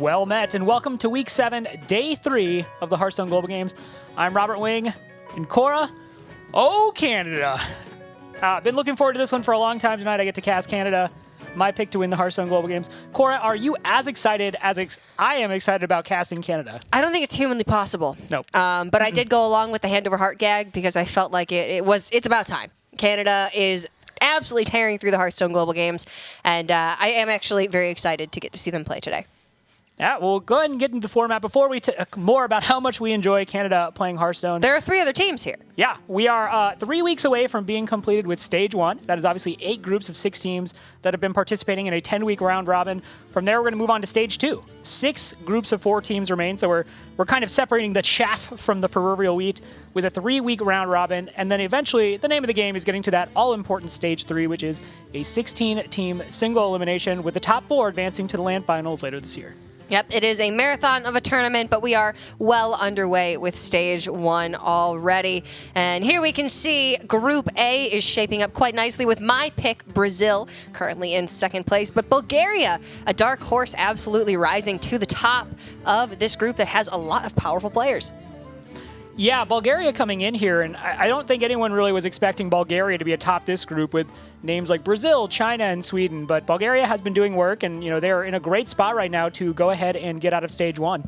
Well met, and welcome to Week 7, Day 3 of the Hearthstone Global Games. I'm Robert Wing, and Cora, oh, Canada. Been looking forward to this one for a long time. Tonight I get to cast Canada, my pick to win the Hearthstone Global Games. Cora, are you as excited as I am excited about casting Canada? I don't think it's humanly possible. Nope. But I did go along with the hand over heart gag because I felt like it's about time. Canada is absolutely tearing through the Hearthstone Global Games, and I am actually very excited to get to see them play today. Yeah, we'll go ahead and get into the format before we talk more about how much we enjoy Canada playing Hearthstone. There are 3 other teams here. Yeah, we are 3 weeks away from being completed with Stage 1. That is obviously 8 groups of 6 teams that have been participating in a 10-week round robin. From there, we're going to move on to Stage 2. 6 groups of 4 teams remain, so we're kind of separating the chaff from the proverbial wheat with a 3-week round robin. And then eventually, the name of the game is getting to that all-important Stage 3, which is a 16-team single elimination with the top 4 advancing to the LAN finals later this year. Yep, it is a marathon of a tournament, but we are well underway with Stage 1 already. And here we can see Group A is shaping up quite nicely with my pick, Brazil, currently in second place. But Bulgaria, a dark horse, absolutely rising to the top of this group that has a lot of powerful players. Yeah, Bulgaria coming in here, and I don't think anyone really was expecting Bulgaria to be atop this group with names like Brazil, China, and Sweden. But Bulgaria has been doing work, and they're in a great spot right now to go ahead and get out of Stage 1.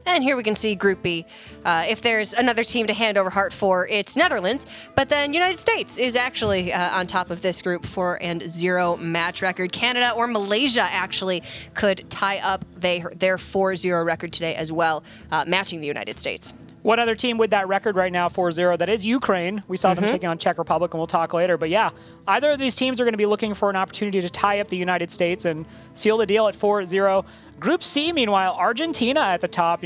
And here we can see Group B. If there's another team to hand over heart for, it's Netherlands. But then United States is actually on top of this group, 4-0 match record. Canada or Malaysia actually could tie up their 4-0 record today as well, matching the United States. One other team with that record right now, 4-0, that is Ukraine. We saw them taking on Czech Republic, and we'll talk later. But yeah, either of these teams are going to be looking for an opportunity to tie up the United States and seal the deal at 4-0. Group C, meanwhile, Argentina at the top.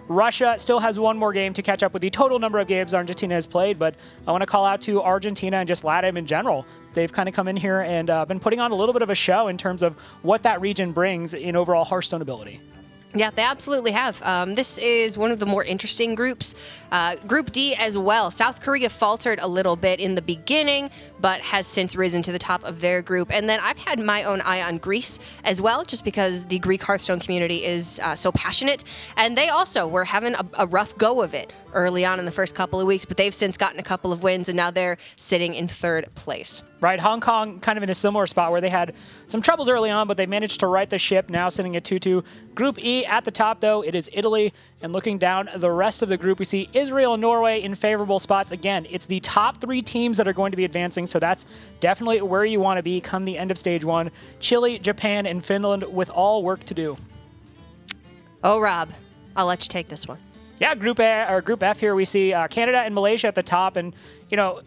Russia still has one more game to catch up with the total number of games Argentina has played, but I want to call out to Argentina and just LATAM in general. They've kind of come in here and been putting on a little bit of a show in terms of what that region brings in overall Hearthstone ability. Yeah, they absolutely have. This is one of the more interesting groups. Group D as well. South Korea faltered a little bit in the beginning, but has since risen to the top of their group. And then I've had my own eye on Greece as well, just because the Greek Hearthstone community is so passionate. And they also were having a rough go of it early on in the first couple of weeks, but they've since gotten a couple of wins, and now they're sitting in 3rd place. Right, Hong Kong kind of in a similar spot where they had some troubles early on, but they managed to right the ship, now sitting at 2-2. Group E at the top, though, it is Italy. And looking down the rest of the group, we see Israel and Norway in favorable spots. Again, it's the top 3 teams that are going to be advancing, so that's definitely where you want to be come the end of Stage 1. Chile, Japan, and Finland with all work to do. Oh, Rob, I'll let you take this one. Yeah, Group F here, we see Canada and Malaysia at the top. And,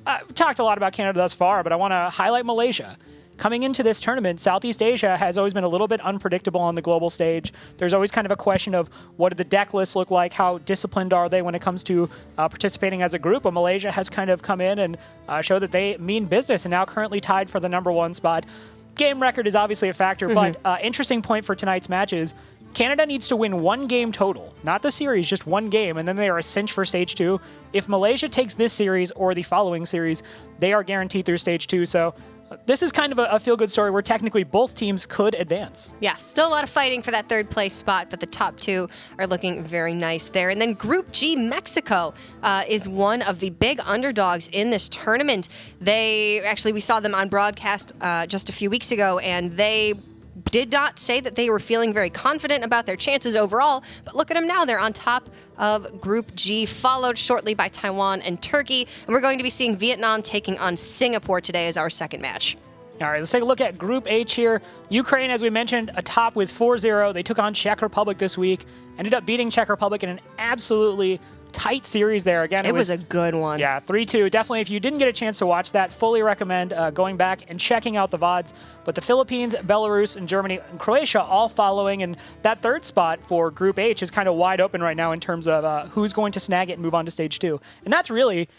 I've talked a lot about Canada thus far, but I want to highlight Malaysia. Coming into this tournament, Southeast Asia has always been a little bit unpredictable on the global stage. There's always kind of a question of what do the deck lists look like, how disciplined are they when it comes to participating as a group. But Malaysia has kind of come in and showed that they mean business and now currently tied for the #1 spot. Game record is obviously a factor, but interesting point for tonight's match is Canada needs to win 1 game total, not the series, just 1 game, and then they are a cinch for Stage 2. If Malaysia takes this series or the following series, they are guaranteed through Stage 2. So this is kind of a feel-good story where technically both teams could advance. Yeah, still a lot of fighting for that 3rd place spot, but the top 2 are looking very nice there. And then Group G, Mexico, is one of the big underdogs in this tournament. We saw them on broadcast just a few weeks ago, and they did not say that they were feeling very confident about their chances overall, but look at them now. They're on top of Group G, followed shortly by Taiwan and Turkey, and we're going to be seeing Vietnam taking on Singapore today as our second match. All right, let's take a look at Group H here. Ukraine, as we mentioned, atop with 4-0. They took on Czech Republic this week, ended up beating Czech Republic in an absolutely tight series there. Again, it was a good one. Yeah, 3-2. Definitely, if you didn't get a chance to watch that, fully recommend going back and checking out the VODs. But the Philippines, Belarus, and Germany and Croatia all following, and that 3rd spot for Group H is kind of wide open right now in terms of who's going to snag it and move on to Stage 2. And that's really,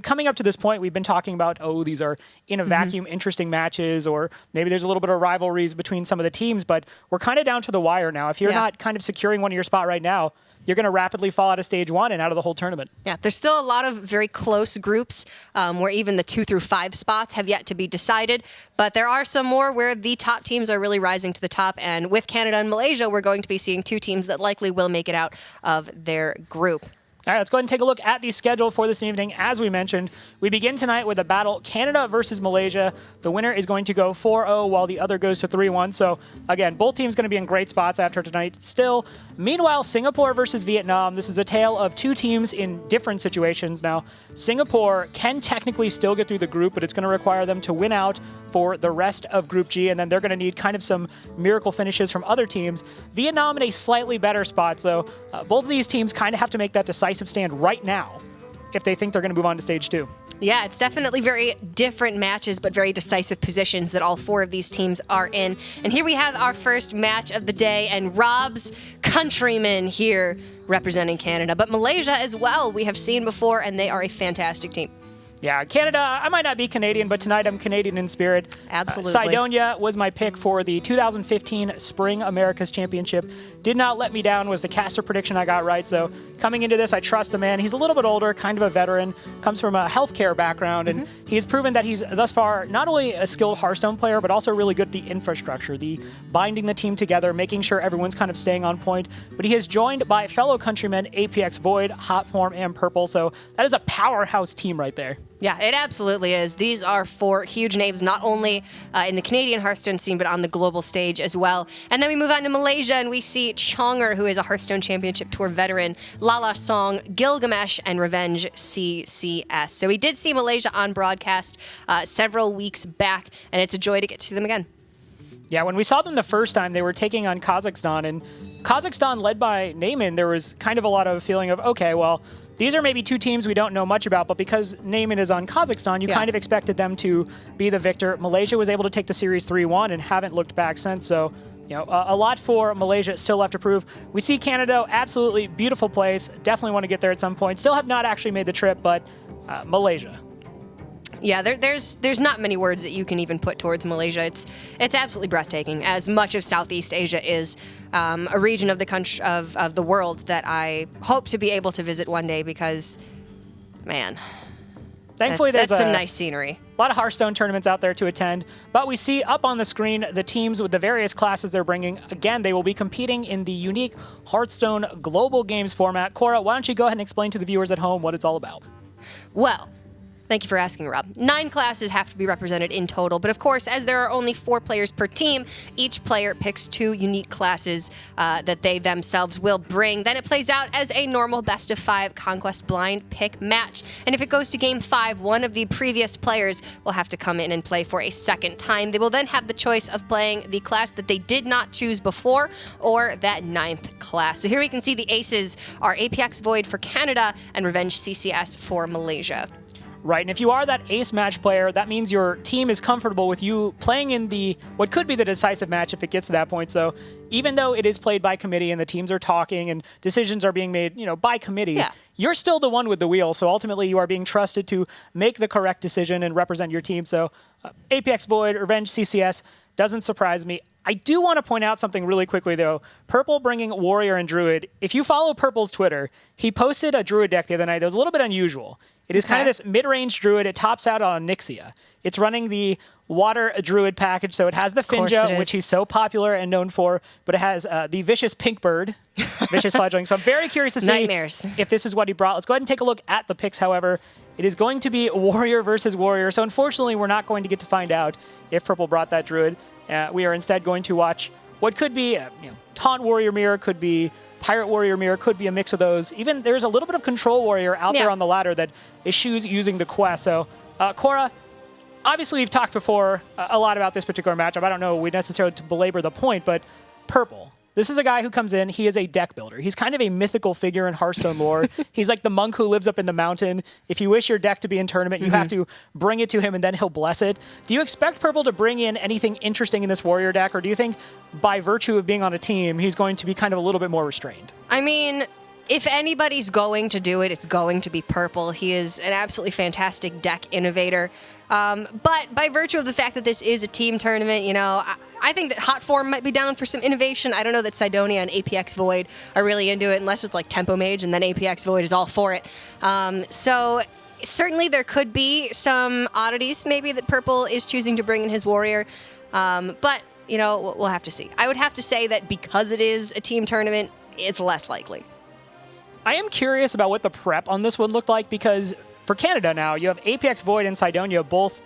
coming up to this point, we've been talking about, these are in a vacuum interesting matches, or maybe there's a little bit of rivalries between some of the teams, but we're kind of down to the wire now. If you're not kind of securing one of your spot right now, you're going to rapidly fall out of stage 1 and out of the whole tournament. Yeah, there's still a lot of very close groups where even the 2 through 5 spots have yet to be decided. But there are some more where the top teams are really rising to the top. And with Canada and Malaysia, we're going to be seeing 2 teams that likely will make it out of their group. All right, let's go ahead and take a look at the schedule for this evening. As we mentioned, we begin tonight with a battle, Canada versus Malaysia. The winner is going to go 4-0 while the other goes to 3-1. So, again, both teams going to be in great spots after tonight still. Meanwhile, Singapore versus Vietnam. This is a tale of 2 teams in different situations. Now, Singapore can technically still get through the group, but it's going to require them to win out for the rest of Group G, and then they're going to need kind of some miracle finishes from other teams. Vietnam in a slightly better spot, so both of these teams kind of have to make that decisive stand right now if they think they're going to move on to stage 2. Yeah, it's definitely very different matches, but very decisive positions that all 4 of these teams are in. And here we have our first match of the day, and Rob's countrymen here representing Canada. But Malaysia as well, we have seen before, and they are a fantastic team. Yeah, Canada, I might not be Canadian, but tonight I'm Canadian in spirit. Absolutely. Cydonia was my pick for the 2015 Spring Americas Championship. Did not let me down, was the caster prediction I got right. So coming into this, I trust the man. He's a little bit older, kind of a veteran, comes from a healthcare background, and he's proven that he's thus far not only a skilled Hearthstone player, but also really good at the infrastructure, the binding the team together, making sure everyone's kind of staying on point. But he is joined by fellow countrymen APX Void, Hot Form, and Purple. So that is a powerhouse team right there. Yeah, it absolutely is. These are 4 huge names, not only in the Canadian Hearthstone scene, but on the global stage as well. And then we move on to Malaysia, and we see Chonger, who is a Hearthstone Championship Tour veteran, Lala Song, Gilgamesh, and Revenge CCS. So we did see Malaysia on broadcast several weeks back, and it's a joy to get to see them again. Yeah, when we saw them the first time, they were taking on Kazakhstan, and Kazakhstan, led by Naiman, there was kind of a lot of a feeling of, okay, well, these are maybe 2 teams we don't know much about, but because Naiman is on Kazakhstan, you kind of expected them to be the victor. Malaysia was able to take the series 3-1 and haven't looked back since, so a lot for Malaysia still left to prove. We see Canada, absolutely beautiful place, definitely want to get there at some point. Still have not actually made the trip, but Malaysia. Yeah, there's not many words that you can even put towards Malaysia. It's absolutely breathtaking. As much of Southeast Asia is a region of the country of the world that I hope to be able to visit one day, because, man, thankfully that's some nice scenery. A lot of Hearthstone tournaments out there to attend, but we see up on the screen the teams with the various classes they're bringing. Again, they will be competing in the unique Hearthstone Global Games format. Cora, why don't you go ahead and explain to the viewers at home what it's all about? Well, thank you for asking, Rob. 9 classes have to be represented in total, but of course, as there are only 4 players per team, each player picks 2 unique classes that they themselves will bring. Then it plays out as a normal best-of-5 Conquest blind pick match. And if it goes to Game 5, one of the previous players will have to come in and play for a second time. They will then have the choice of playing the class that they did not choose before, or that 9th class. So here we can see the aces are APX Void for Canada and Revenge CCS for Malaysia. Right, and if you are that ace match player, that means your team is comfortable with you playing in the what could be the decisive match if it gets to that point. So even though it is played by committee and the teams are talking and decisions are being made, by committee, you're still the one with the wheel. So ultimately, you are being trusted to make the correct decision and represent your team. So Apex Void, Revenge CCS doesn't surprise me. I do want to point out something really quickly, though. Purple bringing Warrior and Druid. If you follow Purple's Twitter, he posted a Druid deck the other night that was a little bit unusual. It is kind of this mid-range Druid. It tops out on Nixia. It's running the Water Druid package, so it has the Finja, which he's so popular and known for, but it has the Vicious Pink Bird, Vicious Fledgling. So I'm very curious to see if this is what he brought. Let's go ahead and take a look at the picks, however. It is going to be Warrior versus Warrior, so unfortunately we're not going to get to find out if Purple brought that Druid. We are instead going to watch what could be Taunt Warrior Mirror, could be Pirate Warrior Mirror, could be a mix of those. Even there's a little bit of Control Warrior out there on the ladder that eschews using the quest. So, Cora, obviously we've talked before a lot about this particular matchup. I don't know we necessarily to belabor the point, but Purple. This is a guy who comes in, he is a deck builder. He's kind of a mythical figure in Hearthstone lore. He's like the monk who lives up in the mountain. If you wish your deck to be in tournament, you have to bring it to him and then he'll bless it. Do you expect Purple to bring in anything interesting in this warrior deck, or do you think by virtue of being on a team, he's going to be kind of a little bit more restrained? I mean, If anybody's going to do it, it's going to be Purple. He is an absolutely fantastic deck innovator. But by virtue of the fact that this is a team tournament, you know, I think that Hot Form might be down for some innovation. I don't know that Sidonia and APX Void are really into it unless it's like Tempo Mage, and then APX Void is all for it. So certainly there could be some oddities maybe that Purple is choosing to bring in his Warrior. But, you know, we'll have to see. I would have to say that because it is a team tournament, it's less likely. I am curious about what the prep on this would look like, because for Canada now, you have APX Void and Sidonia both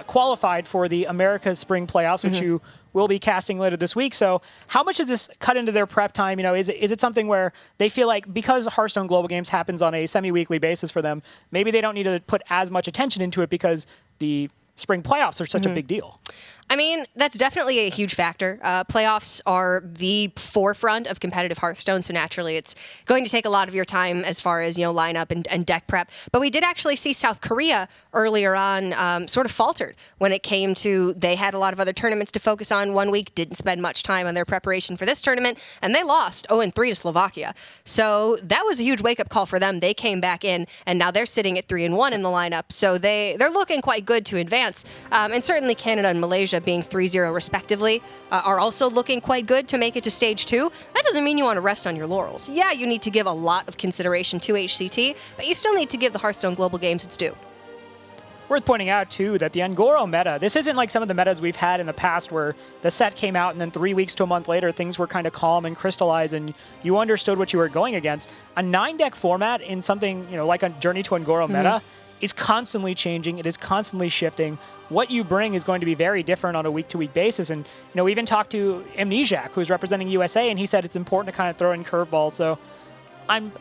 qualified for the America's Spring Playoffs, which you will be casting later this week. So how much does this cut into their prep time? You know, is it something where they feel like because Hearthstone Global Games happens on a semi-weekly basis for them, maybe they don't need to put as much attention into it because the Spring Playoffs are such a big deal? I mean, that's definitely a huge factor. Playoffs are the forefront of competitive Hearthstone, so naturally it's going to take a lot of your time as far as, you know, lineup and deck prep. But we did actually see South Korea earlier on sort of faltered when it came to they had a lot of other tournaments to focus on 1 week, didn't spend much time on their preparation for this tournament, and they lost 0-3 to Slovakia. So that was a huge wake-up call for them. They came back in, and now they're sitting at 3-1 in the lineup. So they're looking quite good to advance. And certainly Canada and Malaysia being 3-0 respectively, are also looking quite good to make it to stage 2. That doesn't mean you want to rest on your laurels. Yeah, you need to give a lot of consideration to HCT, but you still need to give the Hearthstone Global Games its due. Worth pointing out, too, that the Angoro meta, this isn't like some of the metas we've had in the past where the set came out and then 3 weeks to a month later, things were kind of calm and crystallized and you understood what you were going against. A 9-deck format in something, you know, like a Journey to Angoro meta is constantly changing. It is constantly shifting. What you bring is going to be very different on a week-to-week basis. And, you know, we even talked to Amnesiac, who's representing USA, and he said it's important to kind of throw in curveballs. So I'm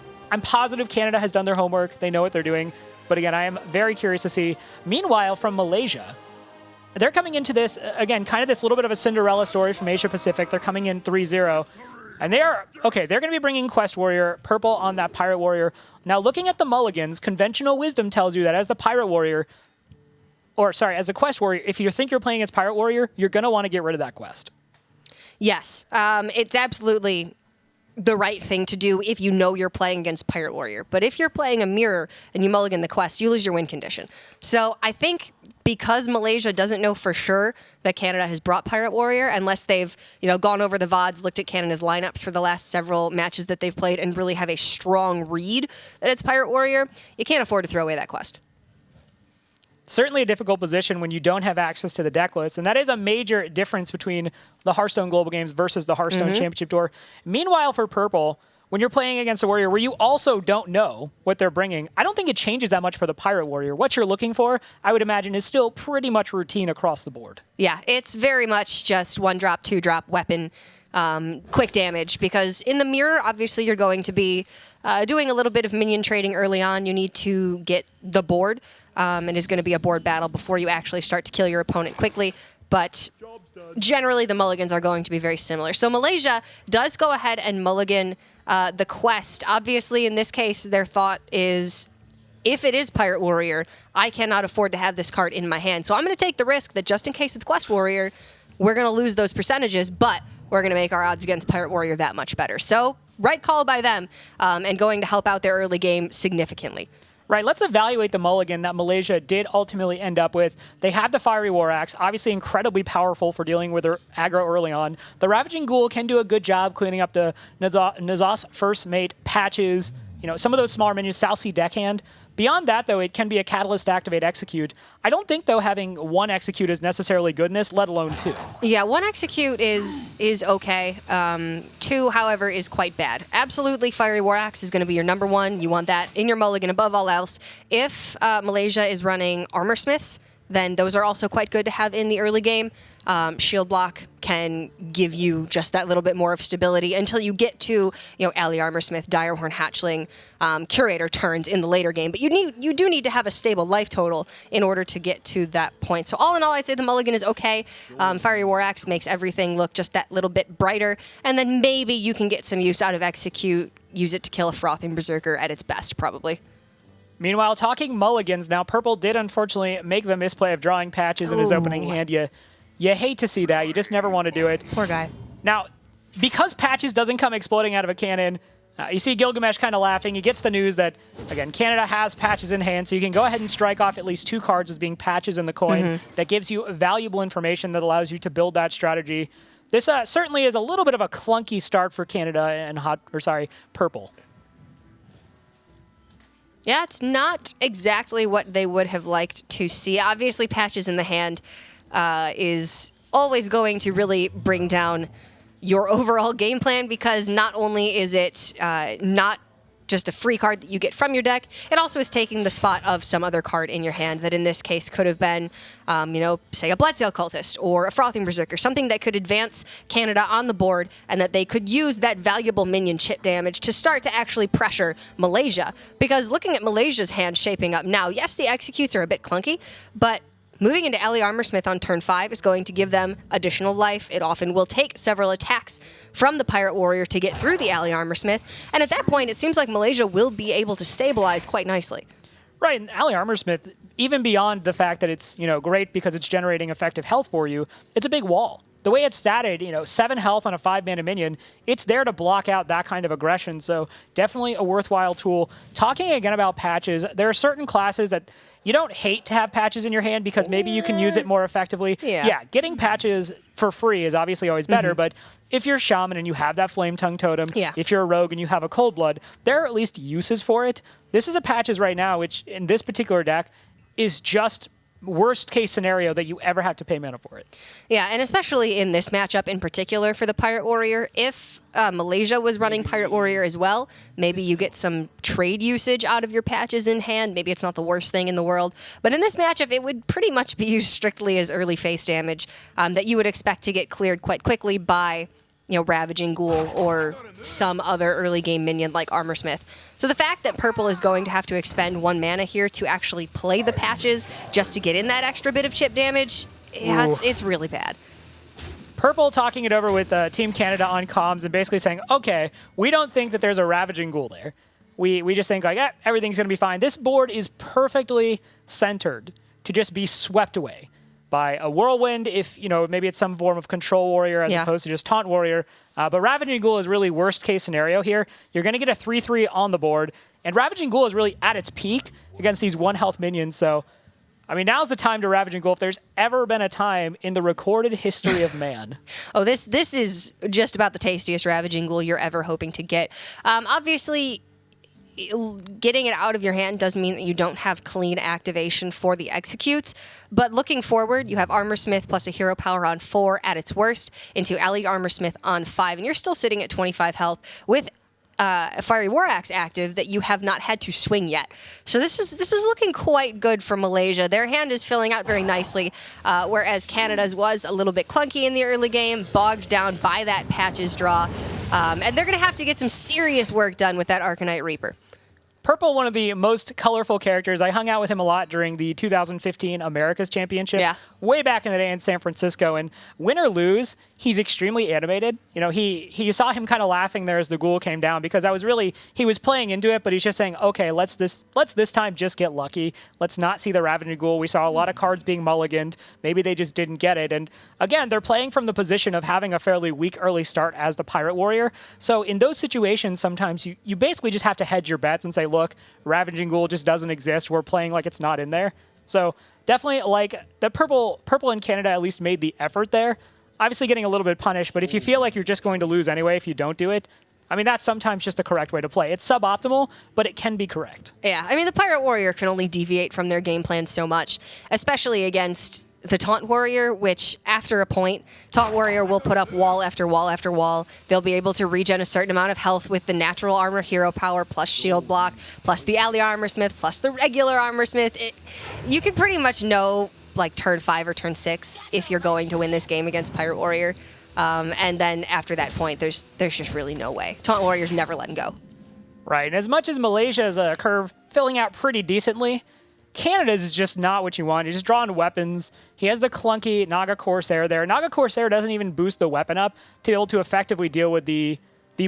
positive Canada has done their homework. They know what they're doing. But again, I am very curious to see. Meanwhile, from Malaysia, they're coming into this, again, kind of this little bit of a Cinderella story from Asia Pacific. They're coming in 3-0. And they're going to be bringing Quest Warrior, Purple on that Pirate Warrior. Now, looking at the mulligans, conventional wisdom tells you that as the Pirate Warrior, as the Quest Warrior, if you think you're playing as Pirate Warrior, you're going to want to get rid of that quest. Yes, it's absolutely the right thing to do if you know you're playing against Pirate Warrior. But if you're playing a mirror and you mulligan the quest, you lose your win condition. So I think because Malaysia doesn't know for sure that Canada has brought Pirate Warrior, unless they've, you know, gone over the VODs, looked at Canada's lineups for the last several matches that they've played, and really have a strong read that it's Pirate Warrior, you can't afford to throw away that quest. Certainly a difficult position when you don't have access to the deck list, and that is a major difference between the Hearthstone Global Games versus the Hearthstone Championship Tour. Meanwhile, for Purple, when you're playing against a Warrior where you also don't know what they're bringing, I don't think it changes that much for the Pirate Warrior. What you're looking for, I would imagine, is still pretty much routine across the board. Yeah, it's very much just 1-drop, 2-drop weapon, quick damage, because in the mirror, obviously, you're going to be doing a little bit of minion trading early on. You need to get the board. It is going to be a board battle before you actually start to kill your opponent quickly. But generally, the mulligans are going to be very similar. So Malaysia does go ahead and mulligan the quest. Obviously, in this case, their thought is, if it is Pirate Warrior, I cannot afford to have this card in my hand. So I'm going to take the risk that just in case it's Quest Warrior, we're going to lose those percentages, but we're going to make our odds against Pirate Warrior that much better. So right call by them, and going to help out their early game significantly. Right, let's evaluate the mulligan that Malaysia did ultimately end up with. They had the Fiery War Axe, obviously incredibly powerful for dealing with their aggro early on. The Ravaging Ghoul can do a good job cleaning up the Nazas First Mate patches, you know, some of those smaller minions, South Sea Deckhand. Beyond that, though, it can be a Catalyst to activate Execute. I don't think, though, having 1 Execute is necessarily good in this, let alone 2. Yeah, 1 Execute is okay. 2, however, is quite bad. Absolutely, Fiery War Axe is going to be your number 1. You want that in your mulligan above all else. If Malaysia is running Armor Smiths, then those are also quite good to have in the early game. Shield Block can give you just that little bit more of stability until you get to, you know, Alley Armorsmith, Direhorn Hatchling, Curator turns in the later game. But you do need to have a stable life total in order to get to that point. So all in all, I'd say the mulligan is okay. Fiery War Axe makes everything look just that little bit brighter. And then maybe you can get some use out of Execute, use it to kill a Frothing Berserker at its best, probably. Meanwhile, talking mulligans, now Purple did unfortunately make the misplay of drawing patches in his opening hand. You hate to see that. You just never want to do it. Poor guy. Now, because patches doesn't come exploding out of a cannon, You see Gilgamesh kind of laughing. He gets the news that, again, Canada has patches in hand, so you can go ahead and strike off at least 2 cards as being patches in the coin. That gives you valuable information that allows you to build that strategy. This certainly is a little bit of a clunky start for Canada and Purple. Yeah, it's not exactly what they would have liked to see. Obviously, patches in the hand is always going to really bring down your overall game plan, because not only is it not just a free card that you get from your deck, it also is taking the spot of some other card in your hand that in this case could have been, say a Bloodsail Cultist or a Frothing Berserker, something that could advance Canada on the board and that they could use that valuable minion chip damage to start to actually pressure Malaysia. Because looking at Malaysia's hand shaping up now, yes, the executes are a bit clunky, but moving into Ally Armorsmith on turn 5 is going to give them additional life. It often will take several attacks from the Pirate Warrior to get through the Ally Armorsmith, and at that point, it seems like Malaysia will be able to stabilize quite nicely. Right, and Ally Armorsmith, even beyond the fact that it's great because it's generating effective health for you, it's a big wall. The way it's statted, 7 health on a 5-mana minion, it's there to block out that kind of aggression, so definitely a worthwhile tool. Talking again about patches, there are certain classes that you don't hate to have patches in your hand because maybe you can use it more effectively. Yeah, getting patches for free is obviously always better, but if you're Shaman and you have that Flame Tongue Totem, if you're a Rogue and you have a Cold Blood, there are at least uses for it. This is a patches right now, which in this particular deck is just worst case scenario that you ever have to pay mana for it. Yeah, and especially in this matchup in particular for the Pirate Warrior, if Malaysia was running Pirate Warrior as well, maybe you get some trade usage out of your patches in hand. Maybe it's not the worst thing in the world. But in this matchup, it would pretty much be used strictly as early face damage that you would expect to get cleared quite quickly by Ravaging Ghoul or some other early game minion like Armorsmith. So the fact that Purple is going to have to expend 1 mana here to actually play the patches just to get in that extra bit of chip damage, it's really bad. Purple talking it over with Team Canada on comms and basically saying, okay, we don't think that there's a Ravaging Ghoul there. We just think everything's going to be fine. This board is perfectly centered to just be swept away by a Whirlwind, if, maybe it's some form of Control Warrior as opposed to just Taunt Warrior. But Ravaging Ghoul is really worst case scenario here. You're going to get a 3/3 on the board, and Ravaging Ghoul is really at its peak against these 1 health minions. So, now's the time to Ravaging Ghoul if there's ever been a time in the recorded history of man. This is just about the tastiest Ravaging Ghoul you're ever hoping to get. Obviously, getting it out of your hand doesn't mean that you don't have clean activation for the executes, but looking forward, you have Armorsmith plus a hero power on 4 at its worst into Ally Armorsmith on 5, and you're still sitting at 25 health with a Fiery War Axe active that you have not had to swing yet. So this is looking quite good for Malaysia. Their hand is filling out very nicely, whereas Canada's was a little bit clunky in the early game, bogged down by that patches draw, and they're going to have to get some serious work done with that Arcanite Reaper. Purple, one of the most colorful characters. I hung out with him a lot during the 2015 Americas Championship, way back in the day in San Francisco. And win or lose, he's extremely animated. You saw him kind of laughing there as the ghoul came down because he was playing into it, but he's just saying, okay, let's this time just get lucky. Let's not see the Ravaging Ghoul. We saw a lot of cards being mulliganed. Maybe they just didn't get it. And again, they're playing from the position of having a fairly weak early start as the Pirate Warrior. So in those situations, sometimes you basically just have to hedge your bets and say, look, Ravaging Ghoul just doesn't exist. We're playing like it's not in there. So definitely like the Purple in Canada at least made the effort there. Obviously getting a little bit punished, but if you feel like you're just going to lose anyway if you don't do it, that's sometimes just the correct way to play. It's suboptimal, but it can be correct. Yeah, the Pirate Warrior can only deviate from their game plan so much, especially against the Taunt Warrior, which after a point, Taunt Warrior will put up wall after wall after wall. They'll be able to regen a certain amount of health with the natural armor hero power plus shield block, plus the Ally Armorsmith, plus the regular Armorsmith. You can pretty much know like turn 5 or turn 6 if you're going to win this game against Pirate Warrior. And then after that point, there's just really no way. Taunt Warrior's never letting go. Right, and as much as Malaysia's curve filling out pretty decently, Canada's is just not what you want. You're just drawing weapons. He has the clunky Naga Corsair there. Naga Corsair doesn't even boost the weapon up to be able to effectively deal with the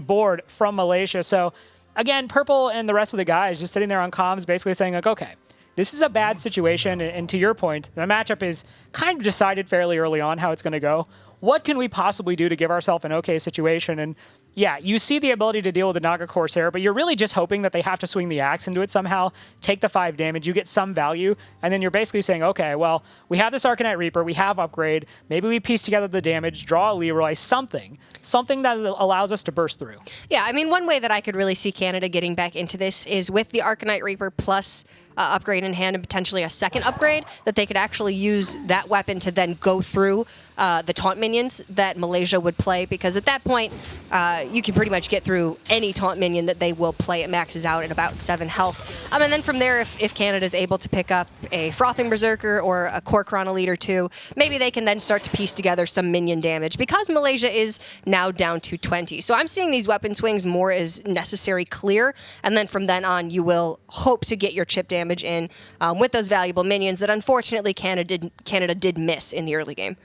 board from Malaysia. So, again, Purple and the rest of the guys just sitting there on comms basically saying, like, okay, this is a bad situation, and to your point, the matchup is kind of decided fairly early on how it's going to go. What can we possibly do to give ourselves an okay situation? And, yeah, you see the ability to deal with the Naga Corsair, but you're really just hoping that they have to swing the axe into it somehow, take the 5 damage, you get some value, and then you're basically saying, okay, well, we have this Arcanite Reaper, we have upgrade, maybe we piece together the damage, draw a Leroy, something that allows us to burst through. Yeah, I mean, one way that I could really see Canada getting back into this is with the Arcanite Reaper plus upgrade in hand and potentially a second upgrade, that they could actually use that weapon to then go through the taunt minions that Malaysia would play, because at that point, you can pretty much get through any taunt minion that they will play. It maxes out at about 7 health. And then from there, if Canada's able to pick up a Frothing Berserker or a Kor'kron Elite or two, maybe they can then start to piece together some minion damage, because Malaysia is now down to 20. So I'm seeing these weapon swings more as necessary clear, and then from then on, you will hope to get your chip damage in with those valuable minions that unfortunately Canada did miss in the early game.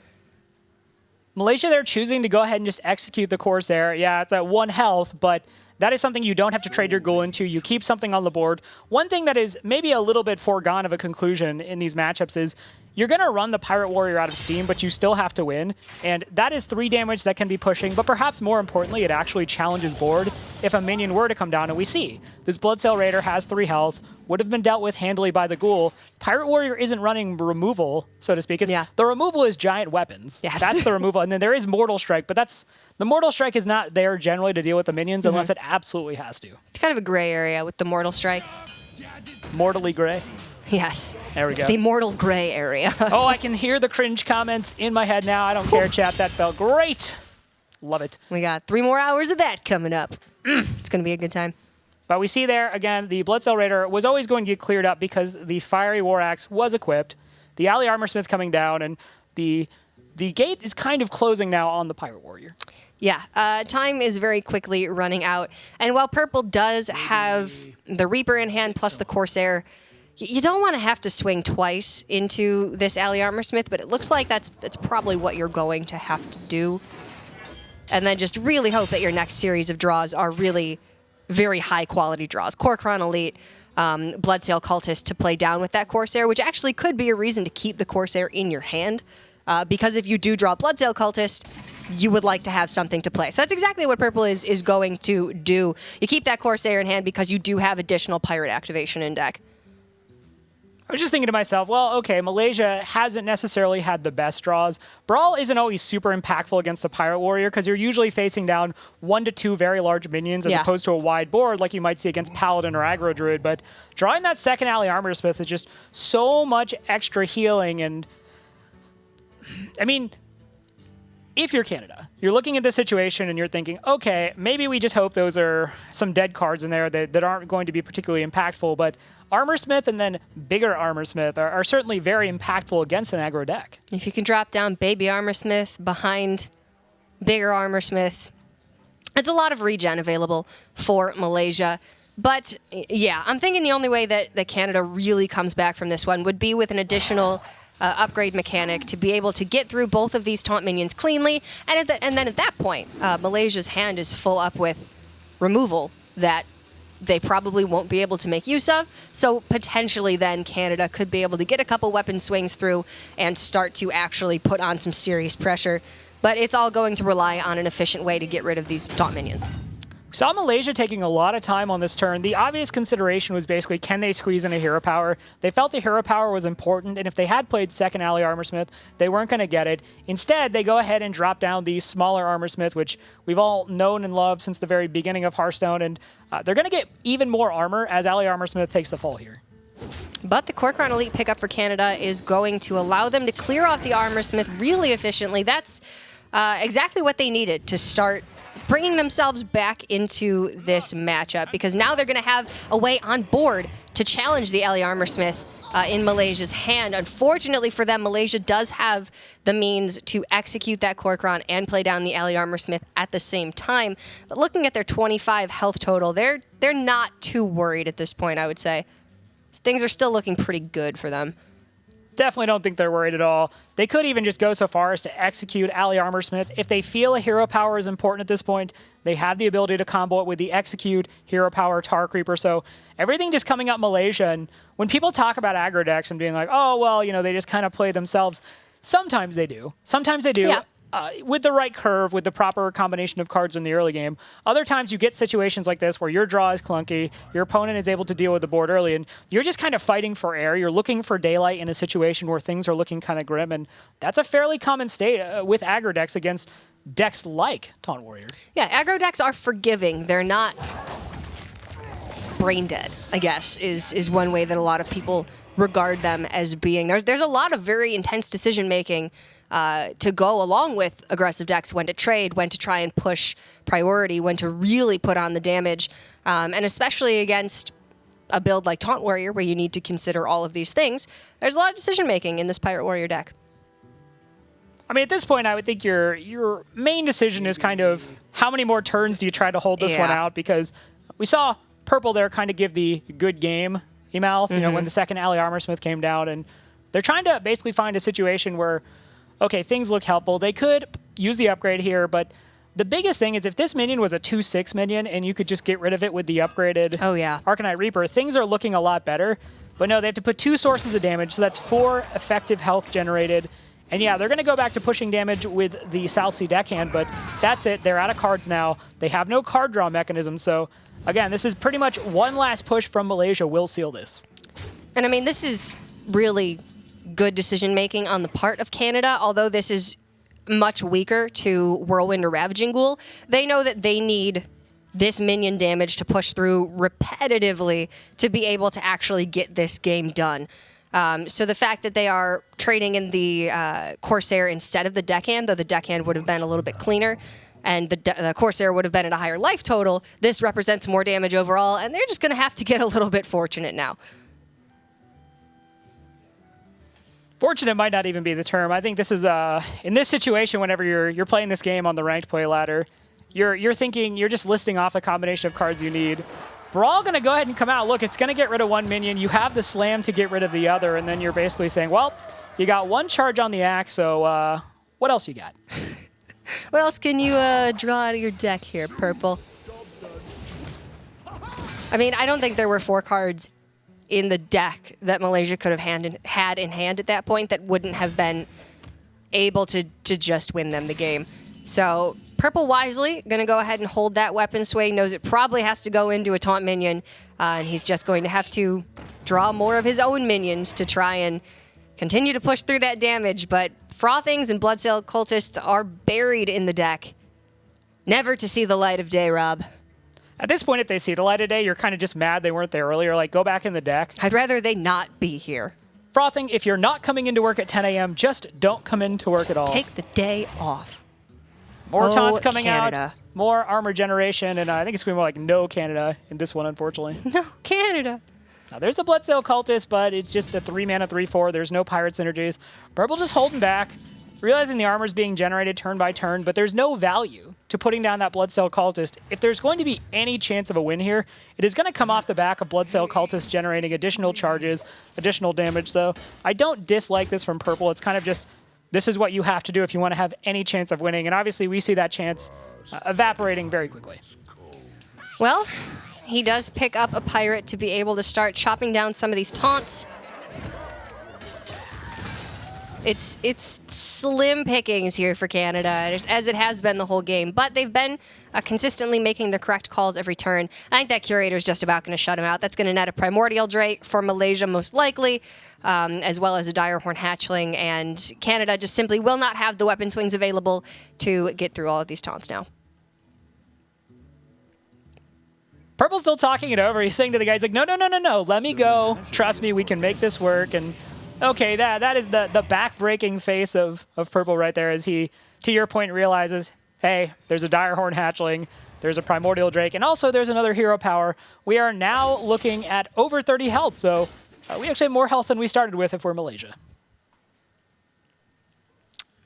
Malaysia, they're choosing to go ahead and just execute the Corsair. Yeah, it's at 1 health, but that is something you don't have to trade your goal into. You keep something on the board. One thing that is maybe a little bit foregone of a conclusion in these matchups is you're going to run the Pirate Warrior out of steam, but you still have to win. And that is 3 damage that can be pushing, but perhaps more importantly, it actually challenges board if a minion were to come down. And we see this Bloodsail Raider has 3 health, would have been dealt with handily by the Ghoul. Pirate Warrior isn't running removal, so to speak. The removal is giant weapons. Yes. That's the removal. And then there is Mortal Strike, but the Mortal Strike is not there generally to deal with the minions unless it absolutely has to. It's kind of a gray area with the Mortal Strike. Mortally gray. Yes. There we it's go. The mortal gray area. Oh, I can hear the cringe comments in my head now. I don't care, chat. That felt great. Love it. We got 3 more hours of that coming up. It's going to be a good time. But we see there, again, the Bloodsail Raider was always going to get cleared up because the Fiery War Axe was equipped. The Alley Armorsmith coming down, and the gate is kind of closing now on the Pirate Warrior. Yeah, time is very quickly running out. And while Purple does have the Reaper in hand plus the Corsair, you don't want to have to swing twice into this Alley Armorsmith, but it looks like that's probably what you're going to have to do. And then just really hope that your next series of draws are really very high-quality draws. Kor'kron Elite, Bloodsail Cultist to play down with that Corsair, which actually could be a reason to keep the Corsair in your hand, because if you do draw Bloodsail Cultist, you would like to have something to play. So that's exactly what Purple is going to do. You keep that Corsair in hand because you do have additional Pirate activation in deck. I was just thinking to myself, well, okay, Malaysia hasn't necessarily had the best draws. Brawl isn't always super impactful against the Pirate Warrior because you're usually facing down 1 to 2 very large minions as opposed to a wide board like you might see against Paladin or Aggro Druid. But drawing that second Alley Armorsmith is just so much extra healing. And I mean, if you're Canada, you're looking at this situation and you're thinking, okay, maybe we just hope those are some dead cards in there that aren't going to be particularly impactful, but Armorsmith and then bigger Armorsmith are certainly very impactful against an aggro deck. If you can drop down baby Armorsmith behind bigger Armorsmith, it's a lot of regen available for Malaysia. But yeah, I'm thinking the only way that Canada really comes back from this one would be with an additional upgrade mechanic to be able to get through both of these taunt minions cleanly. And then at that point, Malaysia's hand is full up with removal that they probably won't be able to make use of. So potentially then Canada could be able to get a couple weapon swings through and start to actually put on some serious pressure. But it's all going to rely on an efficient way to get rid of these taunt minions. We saw Malaysia taking a lot of time on this turn. The obvious consideration was basically, can they squeeze in a hero power? They felt the hero power was important, and if they had played second Alley Armorsmith, they weren't going to get it. Instead, they go ahead and drop down the smaller Armorsmith, which we've all known and loved since the very beginning of Hearthstone, and they're going to get even more armor as Alley Armorsmith takes the fall here. But the Kor'kron Elite pickup for Canada is going to allow them to clear off the Armorsmith really efficiently. That's exactly what they needed to start bringing themselves back into this matchup, because now they're going to have a way on board to challenge the Alley Armorsmith in Malaysia's hand. Unfortunately for them, Malaysia does have the means to execute that Kor'kron and play down the Alley Armorsmith at the same time. But looking at their 25 health total, they're not too worried at this point, I would say. Things are still looking pretty good for them. Definitely don't think they're worried at all. They could even just go so far as to execute Alley Armorsmith. If they feel a hero power is important at this point, they have the ability to combo it with the execute, hero power, Tar Creeper. So everything just coming up Malaysia. And when people talk about aggro decks and being like, oh, well, you know, they just kind of play themselves, sometimes they do. Sometimes they do. Yeah. with the right curve, with the proper combination of cards in the early game. Other times you get situations like this where your draw is clunky, your opponent is able to deal with the board early, and you're just kind of fighting for air. You're looking for daylight in a situation where things are looking kind of grim, and that's a fairly common state with aggro decks against decks like Taunt Warrior. Yeah, aggro decks are forgiving. They're not brain dead, I guess, is one way that a lot of people regard them as being. There's a lot of very intense decision making to go along with aggressive decks, when to trade, when to try and push priority, when to really put on the damage, and especially against a build like Taunt Warrior, where you need to consider all of these things. There's a lot of decision making in this Pirate Warrior deck. I mean, at this point, I would think your main decision is kind of how many more turns do you try to hold this one out, because we saw Purple there kind of give the good game mouth, you know, when the second Ally Armorsmith came down, and they're trying to basically find a situation where, okay, things look helpful. They could use the upgrade here, but the biggest thing is if this minion was a 2/6 minion and you could just get rid of it with the upgraded Arcanite Reaper, things are looking a lot better. But no, they have to put 2 sources of damage, so that's 4 effective health generated. And yeah, they're going to go back to pushing damage with the South Sea deckhand, but that's it. They're out of cards now. They have no card draw mechanism, so again, this is pretty much one last push from Malaysia will seal this. And I mean, this is really good decision-making on the part of Canada, although this is much weaker to Whirlwind or Ravaging Ghoul. They know that they need this minion damage to push through repetitively to be able to actually get this game done. So the fact that they are trading in the Corsair instead of the deckhand, though the deckhand would have been a little bit cleaner, and the Corsair would have been at a higher life total, this represents more damage overall, and they're just going to have to get a little bit fortunate now. Fortunate might not even be the term. I think this is in this situation, whenever you're playing this game on the ranked play ladder, you're thinking, you're just listing off a combination of cards you need. We're all going to go ahead and come out. Look, it's going to get rid of one minion. You have the slam to get rid of the other, and then you're basically saying, well, you got one charge on the axe, so what else you got? What else can you draw out of your deck here, Purple? I mean, I don't think there were 4 cards in the deck that Malaysia could have had in hand at that point that wouldn't have been able to just win them the game. So Purple wisely going to go ahead and hold that weapon sway, knows it probably has to go into a taunt minion, and he's just going to have to draw more of his own minions to try and continue to push through that damage, but Frothings and Bloodsail Cultists are buried in the deck, never to see the light of day, Rob. At this point, if they see the light of day, you're kind of just mad they weren't there earlier. Like, go back in the deck. I'd rather they not be here. Frothing, if you're not coming into work at 10 a.m., just don't come into work at all. Take the day off. More taunts coming Canada. out, more armor generation, and I think it's going to be more like no Canada in this one, unfortunately. No, Canada. Now, there's a Bloodsail Cultist, but it's just a 3-mana 3/4. There's no pirate synergies. Purple just holding back, realizing the armor's being generated turn by turn, but there's no value to putting down that Bloodsail Cultist. If there's going to be any chance of a win here, it is going to come off the back of Bloodsail Cultist generating additional charges, additional damage. So I don't dislike this from Purple. It's kind of just, this is what you have to do if you want to have any chance of winning. And obviously we see that chance evaporating very quickly. Well, he does pick up a pirate to be able to start chopping down some of these taunts. It's slim pickings here for Canada, as it has been the whole game. But they've been consistently making the correct calls every turn. I think that Curator's just about going to shut him out. That's going to net a Primordial Drake for Malaysia, most likely, as well as a Direhorn Hatchling. And Canada just simply will not have the weapon swings available to get through all of these taunts now. Purple's still talking it over. He's saying to the guys, like, no, let me go. Trust me, we can make this work. And okay, that is the back-breaking face of Purple right there, as he, to your point, realizes, hey, there's a Direhorn Hatchling, there's a Primordial Drake, and also there's another hero power. We are now looking at over 30 health, so we actually have more health than we started with if we're Malaysia.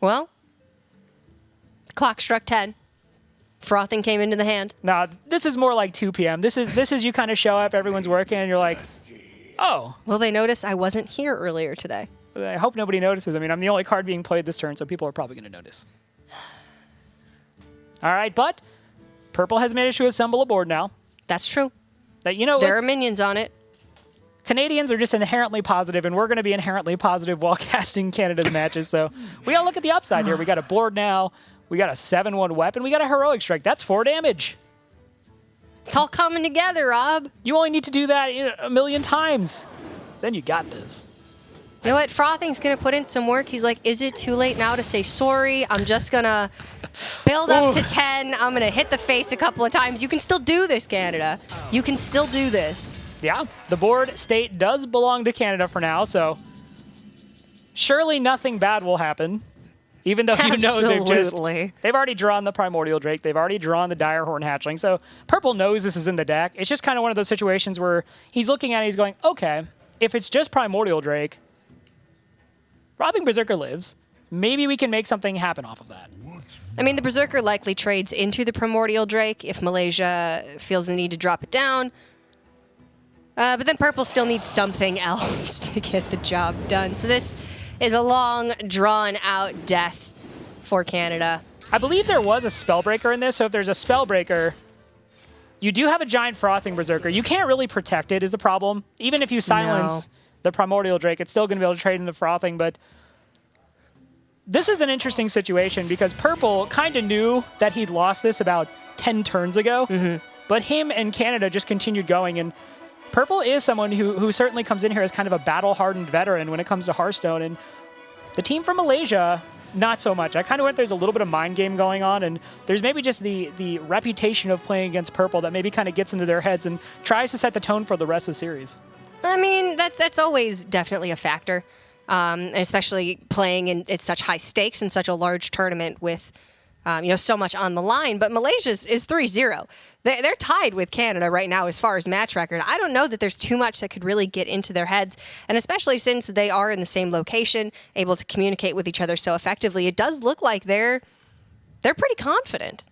Well, the clock struck 10. Frothing came into the hand. Nah, this is more like 2 p.m. This is you kind of show up, everyone's working, and you're like, oh. Will they notice I wasn't here earlier today? I hope nobody notices. I mean, I'm the only card being played this turn, so people are probably going to notice. All right, but Purple has managed to assemble a board now. That's true. That, you know, there are minions on it. Canadians are just inherently positive, and we're going to be inherently positive while casting Canada's matches. So we got to look at the upside here. We got a board now. We got a 7-1 weapon. We got a heroic strike. That's 4 damage. It's all coming together, Rob. You only need to do that a million times. Then you got this. You know what? Frothing's going to put in some work. He's like, is it too late now to say sorry? I'm just going to build up to 10. I'm going to hit the face a couple of times. You can still do this, Canada. You can still do this. Yeah, the board state does belong to Canada for now, so surely nothing bad will happen. Even though you know they've already drawn the Primordial Drake, they've already drawn the Direhorn Hatchling, so Purple knows this is in the deck. It's just kind of one of those situations where he's looking at it, he's going, okay, if it's just Primordial Drake, Frothing Berserker lives. Maybe we can make something happen off of that. I mean, the Berserker likely trades into the Primordial Drake if Malaysia feels the need to drop it down. But then Purple still needs something else to get the job done. So this is a long, drawn-out death for Canada. I believe there was a Spellbreaker in this, so if there's a Spellbreaker, you do have a giant Frothing Berserker. You can't really protect it is the problem. Even if you silence the Primordial Drake, it's still going to be able to trade into Frothing, but this is an interesting situation because Purple kind of knew that he'd lost this about 10 turns ago, but him and Canada just continued going, and Purple is someone who certainly comes in here as kind of a battle-hardened veteran when it comes to Hearthstone, and the team from Malaysia, not so much. I kind of went there's a little bit of mind game going on, and there's maybe just the reputation of playing against Purple that maybe kind of gets into their heads and tries to set the tone for the rest of the series. I mean, that's always definitely a factor, and especially playing at such high stakes in such a large tournament with so much on the line. But Malaysia is 3-0. They're tied with Canada right now as far as match record. I don't know that there's too much that could really get into their heads, and especially since they are in the same location, able to communicate with each other so effectively, it does look like they're pretty confident.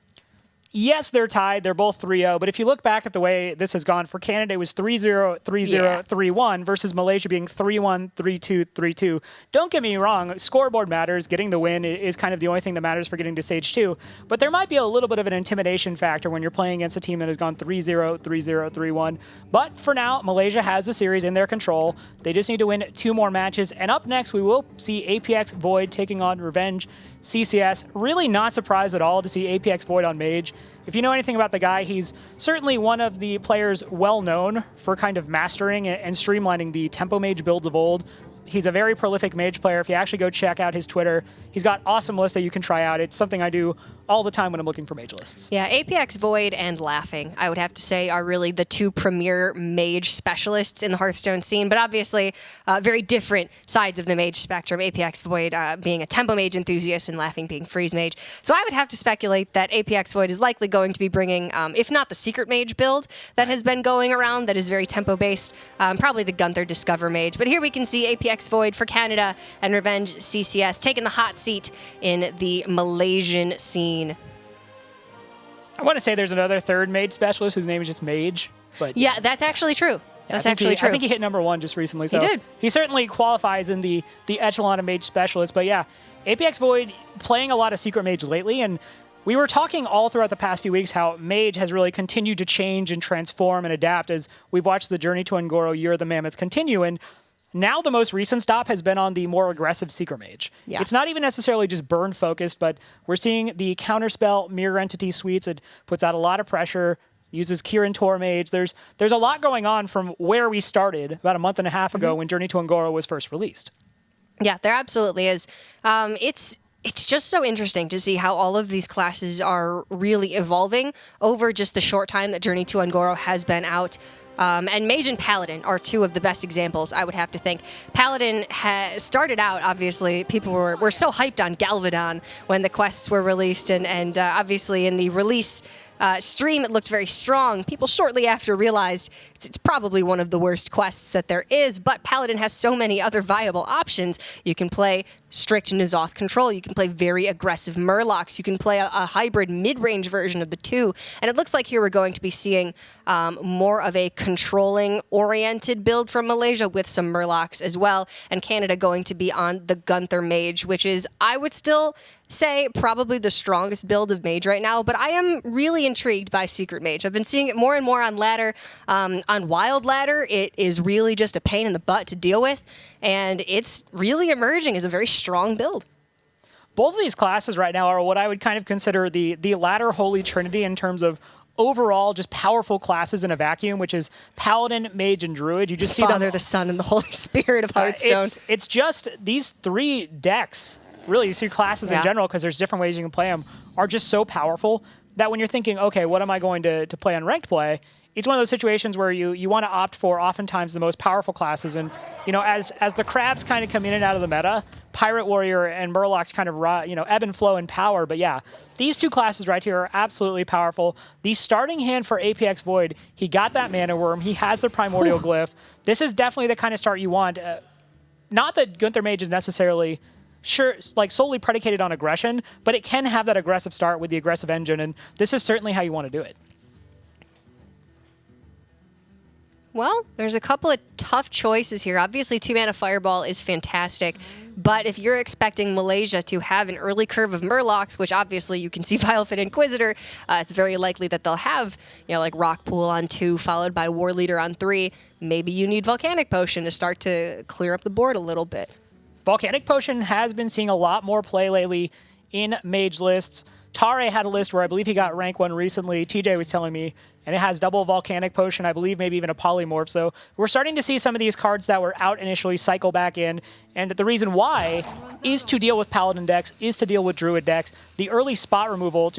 Yes, they're tied. They're both 3-0. But if you look back at the way this has gone, for Canada, it was 3-0, 3-0, 3-1 versus Malaysia being 3-1, 3-2, 3-2. Don't get me wrong. Scoreboard matters. Getting the win is kind of the only thing that matters for getting to stage 2. But there might be a little bit of an intimidation factor when you're playing against a team that has gone 3-0, 3-0, 3-1. But for now, Malaysia has the series in their control. They just need to win 2 more matches. And up next, we will see APX Void taking on Revenge CCS. Really not surprised at all to see APX Void on Mage. If you know anything about the guy, he's certainly one of the players well known for kind of mastering and streamlining the tempo mage builds of old. He's a very prolific mage player. If you actually go check out his Twitter, he's got awesome lists that you can try out. It's something I do all the time when I'm looking for mage lists. Yeah, APX Void and Laughing, I would have to say, are really the 2 premier mage specialists in the Hearthstone scene, but obviously very different sides of the mage spectrum. APX Void being a tempo mage enthusiast and Laughing being freeze mage. So I would have to speculate that APX Void is likely going to be bringing, if not the secret mage build that has been going around that is very tempo based, probably the Gunther Discover mage. But here we can see APX Void for Canada and Revenge CCS taking the hot seat in the Malaysian scene. I want to say there's another third mage specialist whose name is just Mage. But yeah, that's actually true. That's actually true. I think he hit number 1 just recently. So he did. He certainly qualifies in the echelon of mage specialists. But yeah, APX Void playing a lot of secret mage lately, and we were talking all throughout the past few weeks how Mage has really continued to change and transform and adapt as we've watched the Journey to Ungoro Year of the Mammoth continue. And now the most recent stop has been on the more aggressive Secret Mage. Yeah. It's not even necessarily just burn focused, but we're seeing the Counterspell Mirror Entity suites. It puts out a lot of pressure, uses Kirin Tor Mage. There's a lot going on from where we started about a month and a half ago when Journey to Ungoro was first released. Yeah, there absolutely is. It's just so interesting to see how all of these classes are really evolving over just the short time that Journey to Ungoro has been out. And Mage and Paladin are 2 of the best examples, I would have to think. Paladin started out, obviously, people were so hyped on Galvadon when the quests were released, and obviously in the release stream, it looked very strong. People shortly after realized it's probably one of the worst quests that there is, but Paladin has so many other viable options. You can play strict N'Zoth control. You can play very aggressive Murlocs. You can play a hybrid mid-range version of the 2. And it looks like here we're going to be seeing more of a controlling-oriented build from Malaysia with some Murlocs as well, and Canada going to be on the Gunther Mage, which is, I would still say, probably the strongest build of Mage right now, but I am really intrigued by Secret Mage. I've been seeing it more and more on ladder, on On Wild Ladder, it is really just a pain in the butt to deal with, and it's really emerging as a very strong build. Both of these classes right now are what I would kind of consider the ladder holy trinity in terms of overall just powerful classes in a vacuum, which is Paladin, Mage, and Druid. You just see Father, the Son, and the Holy Spirit of Hearthstone. It's just these 3 decks, really these 3 classes in general, because there's different ways you can play them, are just so powerful that when you're thinking, okay, what am I going to play on ranked play? It's one of those situations where you want to opt for oftentimes the most powerful classes. And, as the crabs kind of come in and out of the meta, Pirate Warrior and Murlocs kind of, ebb and flow in power. But yeah, these 2 classes right here are absolutely powerful. The starting hand for APX Void, he got that Mana Worm. He has the Primordial Glyph. This is definitely the kind of start you want. Not that Gunther Mage is necessarily solely predicated on aggression, but it can have that aggressive start with the aggressive engine. And this is certainly how you want to do it. Well, there's a couple of tough choices here. Obviously, 2-mana Fireball is fantastic, but if you're expecting Malaysia to have an early curve of Murlocs, which obviously you can see Vilefit Inquisitor, it's very likely that they'll have, like Rock Pool on 2, followed by War Leader on 3. Maybe you need Volcanic Potion to start to clear up the board a little bit. Volcanic Potion has been seeing a lot more play lately in Mage lists. Tare had a list where I believe he got rank 1 recently. TJ was telling me, and it has double Volcanic Potion, I believe maybe even a Polymorph. So we're starting to see some of these cards that were out initially cycle back in. And the reason why is to deal with Paladin decks, is to deal with Druid decks. The early spot removal,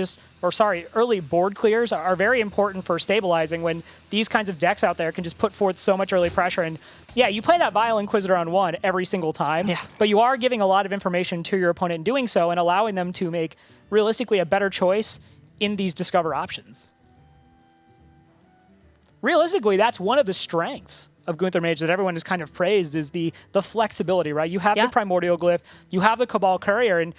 early board clears are very important for stabilizing when these kinds of decks out there can just put forth so much early pressure. And yeah, you play that Vile Inquisitor on 1 every single time, but you are giving a lot of information to your opponent in doing so and allowing them to make realistically a better choice in these discover options. Realistically, that's one of the strengths of Gunther Mage that everyone has kind of praised is the flexibility, right? You have the Primordial Glyph, you have the Cabal Courier, and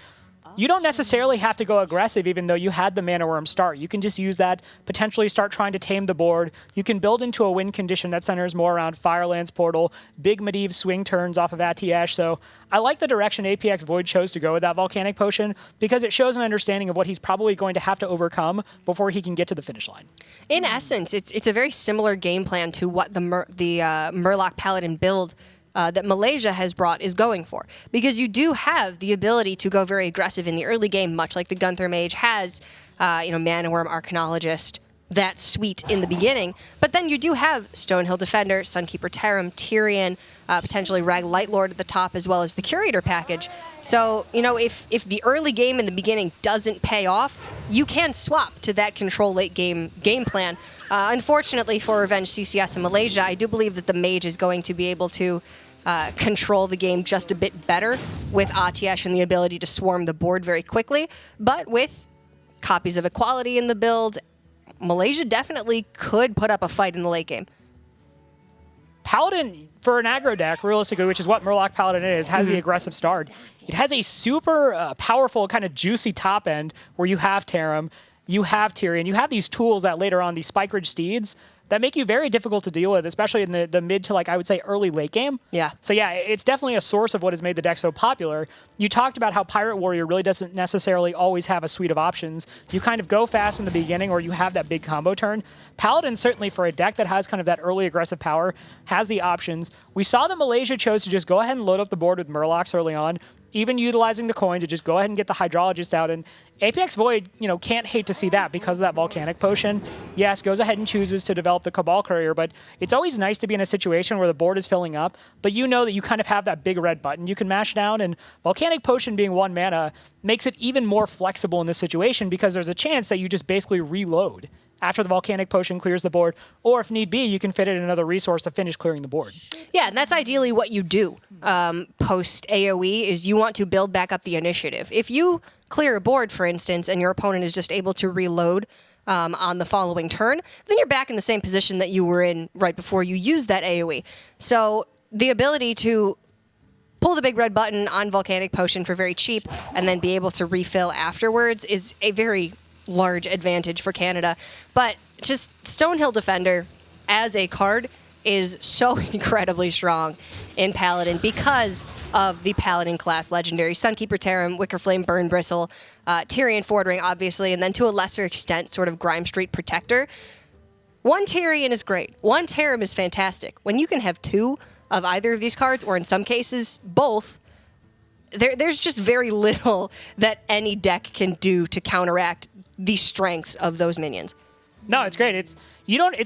you don't necessarily have to go aggressive even though you had the Mana Worm start. You can just use that, potentially start trying to tame the board. You can build into a win condition that centers more around Firelands Portal, big Medivh swing turns off of Atiash. So I like the direction APX Void chose to go with that Volcanic Potion because it shows an understanding of what he's probably going to have to overcome before he can get to the finish line. In essence, it's a very similar game plan to what the Murloc Paladin build that Malaysia has brought is going for. Because you do have the ability to go very aggressive in the early game, much like the Gunther Mage has, Mana Worm, Arcanologist, that suite in the beginning. But then you do have Stonehill Defender, Sunkeeper Tarim, Tyrion, potentially Rag Lightlord at the top, as well as the Curator package. So, if the early game in the beginning doesn't pay off, you can swap to that control late game plan. Unfortunately for Revenge CCS in Malaysia, I do believe that the Mage is going to be able to control the game just a bit better with Atiash and the ability to swarm the board very quickly. But with copies of Equality in the build, Malaysia definitely could put up a fight in the late game. Paladin, for an aggro deck, realistically, which is what Murloc Paladin is, has the aggressive start. It has a super powerful, kind of juicy top end where you have Tarim, you have Tyrion, you have these tools that later on, these Spike Ridge Steeds, that make you very difficult to deal with, especially in the mid to, I would say, early late game. Yeah. So yeah, it's definitely a source of what has made the deck so popular. You talked about how Pirate Warrior really doesn't necessarily always have a suite of options. You kind of go fast in the beginning or you have that big combo turn. Paladin, certainly for a deck that has kind of that early aggressive power, has the options. We saw that Malaysia chose to just go ahead and load up the board with Murlocs early on, even utilizing the coin to just go ahead and get the Hydrologist out. And Apex Void, can't hate to see that because of that Volcanic Potion. Yes, goes ahead and chooses to develop the Cabal Courier, but it's always nice to be in a situation where the board is filling up, but you know that you kind of have that big red button you can mash down, and Volcanic Potion being 1 mana makes it even more flexible in this situation because there's a chance that you just basically reload after the Volcanic Potion clears the board, or if need be, you can fit in another resource to finish clearing the board. Yeah, and that's ideally what you do post AoE, is you want to build back up the initiative. If you clear a board, for instance, and your opponent is just able to reload on the following turn, then you're back in the same position that you were in right before you used that AoE. So the ability to pull the big red button on Volcanic Potion for very cheap and then be able to refill afterwards is a very large advantage for Canada. But just Stonehill Defender as a card is so incredibly strong in Paladin because of the Paladin class legendary. Sunkeeper Tarim, Wickerflame, Burn Bristle, Tyrion Fordring, obviously, and then to a lesser extent, sort of Grime Street Protector. One Tyrion is great. One Tarim is fantastic. When you can have two of either of these cards, or in some cases, both, there's just very little that any deck can do to counteract the strengths of those minions. No, it's great. It's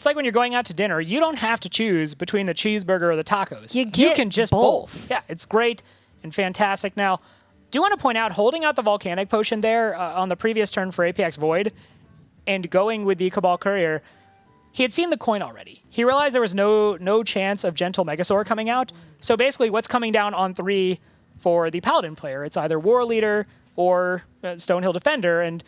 like when you're going out to dinner, you don't have to choose between the cheeseburger or the tacos. You can just both. Yeah, it's great and fantastic. Now, do you want to point out, holding out the Volcanic Potion there on the previous turn for APX Void and going with the Cabal Courier, he had seen the coin already. He realized there was no chance of Gentle Megasaur coming out. So basically, what's coming down on 3 for the Paladin player? It's either War Leader or Stonehill Defender, and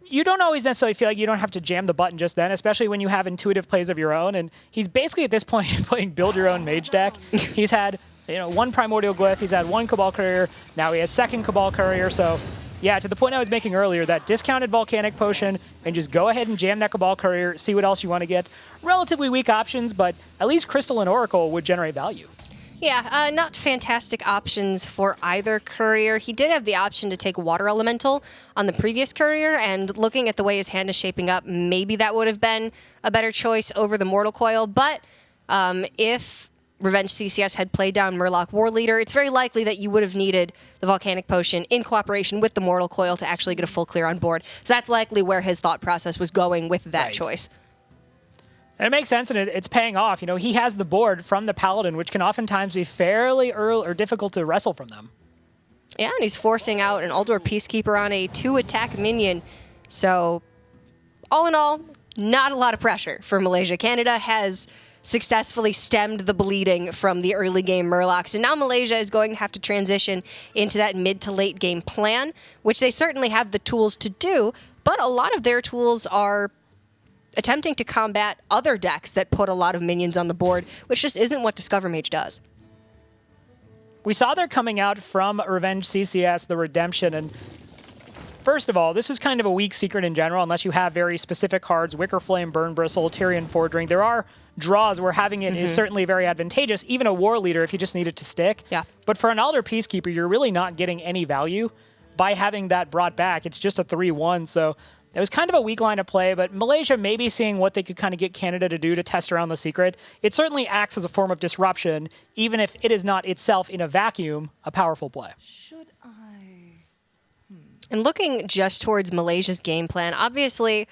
you don't always necessarily feel like you don't have to jam the button just then, especially when you have intuitive plays of your own. And he's basically at this point playing build your own mage deck. He's had one Primordial Glyph, he's had one Cabal Courier, now he has second Cabal Courier. So yeah, to the point I was making earlier, that discounted Volcanic Potion, and just go ahead and jam that Cabal Courier, see what else you want to get. Relatively weak options, but at least Crystal and Oracle would generate value. Yeah, not fantastic options for either courier. He did have the option to take Water Elemental on the previous courier, and looking at the way his hand is shaping up, maybe that would have been a better choice over the Mortal Coil. But if Revenge CCS had played down Murloc War Leader, it's very likely that you would have needed the Volcanic Potion in cooperation with the Mortal Coil to actually get a full clear on board. So that's likely where his thought process was going with that choice. And it makes sense, and it's paying off. He has the board from the Paladin, which can oftentimes be fairly early or difficult to wrestle from them. Yeah, and he's forcing out an Aldor Peacekeeper on a 2-attack minion. So, all in all, not a lot of pressure for Malaysia. Canada has successfully stemmed the bleeding from the early game Murlocs, and now Malaysia is going to have to transition into that mid to late game plan, which they certainly have the tools to do, but a lot of their tools are attempting to combat other decks that put a lot of minions on the board, which just isn't what Discover Mage does. We saw they're coming out from Revenge CCS, the Redemption, and first of all, this is kind of a weak secret in general, unless you have very specific cards, Wicker Flame, Burn Bristle, Tyrion Fordring. There are draws where having it is certainly very advantageous, even a War Leader if you just need it to stick. Yeah. But for an Elder Peacekeeper, you're really not getting any value by having that brought back. It's just a 3-1, so it was kind of a weak line of play, but Malaysia maybe seeing what they could kind of get Canada to do to test around the secret. It certainly acts as a form of disruption, even if it is not itself in a vacuum a powerful play. And looking just towards Malaysia's game plan, obviously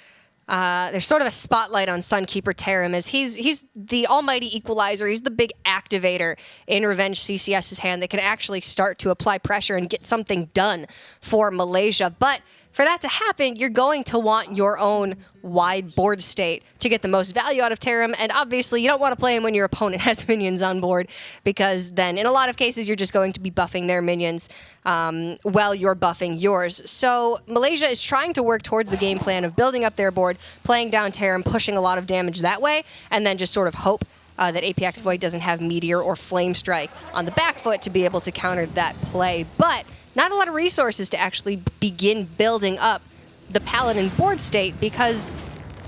there's sort of a spotlight on Sunkeeper Tarim, as he's the almighty equalizer. He's the big activator in Revenge CCS's hand that can actually start to apply pressure and get something done for Malaysia. But for that to happen, you're going to want your own wide board state to get the most value out of Tarim, and obviously you don't want to play him when your opponent has minions on board, because then in a lot of cases you're just going to be buffing their minions while you're buffing yours. So Malaysia is trying to work towards the game plan of building up their board, playing down Tarim, pushing a lot of damage that way, and then just sort of hope that APX Void doesn't have Meteor or Flame Strike on the back foot to be able to counter that play. But not a lot of resources to actually begin building up the Paladin board state, because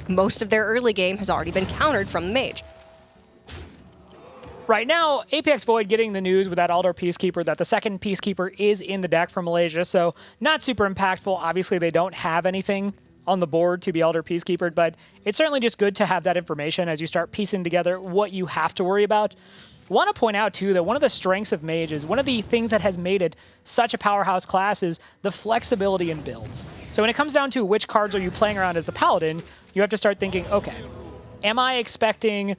most of their early game has already been countered from the Mage. Right now, APX Void getting the news with that Aldor Peacekeeper that the second Peacekeeper is in the deck for Malaysia, so not super impactful. Obviously, they don't have anything on the board to be Aldor Peacekeeper, but it's certainly just good to have that information as you start piecing together what you have to worry about. Want to point out, too, that one of the strengths of Mage is one of the things that has made it such a powerhouse class is the flexibility in builds. So when it comes down to which cards are you playing around as the Paladin, you have to start thinking, okay, am I expecting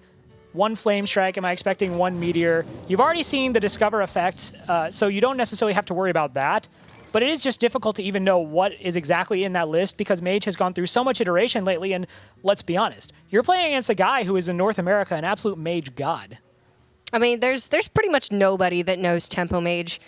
one Flame Strike? Am I expecting one Meteor? You've already seen the Discover effect, so you don't necessarily have to worry about that. But it is just difficult to even know what is exactly in that list, because Mage has gone through so much iteration lately, and let's be honest, you're playing against a guy who is in North America an absolute Mage god. I mean, there's pretty much nobody that knows Tempo Mage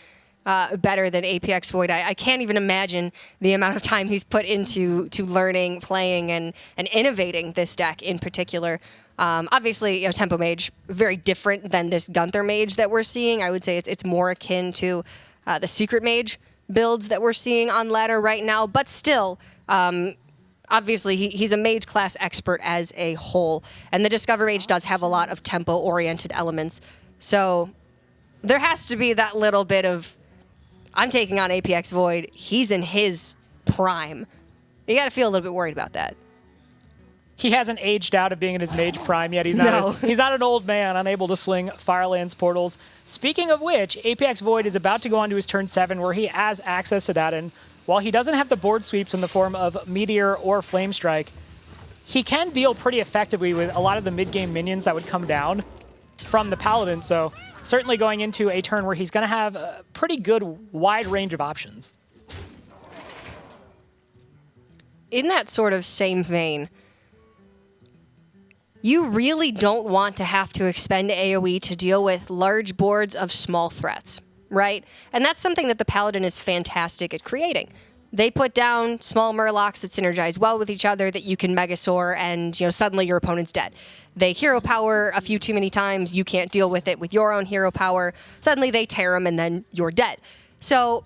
better than APX Void. I can't even imagine the amount of time he's put into learning, playing, and innovating this deck in particular. Obviously, Tempo Mage, very different than this Gunther Mage that we're seeing. I would say it's more akin to the Secret Mage builds that we're seeing on ladder right now, but still, obviously, he's a Mage class expert as a whole, and the Discover Mage does have a lot of tempo-oriented elements, so there has to be that little bit of, I'm taking on APX Void, he's in his prime. You got to feel a little bit worried about that. he hasn't aged out of being in his mage prime yet. He's not an old man unable to sling Firelands portals. Speaking of which, APX Void is about to go on to his turn 7 where he has access to that, and while he doesn't have the board sweeps in the form of Meteor or Flame Strike, he can deal pretty effectively with a lot of the mid-game minions that would come down from the Paladin, so certainly going into a turn where he's going to have a pretty good wide range of options. In that sort of same vein, you really don't want to have to expend AoE to deal with large boards of small threats, right? And that's something that the Paladin is fantastic at creating. They put down small Murlocs that synergize well with each other that you can Megasaur and, suddenly your opponent's dead. They hero power a few too many times, you can't deal with it with your own hero power, suddenly they tear them and then you're dead. So,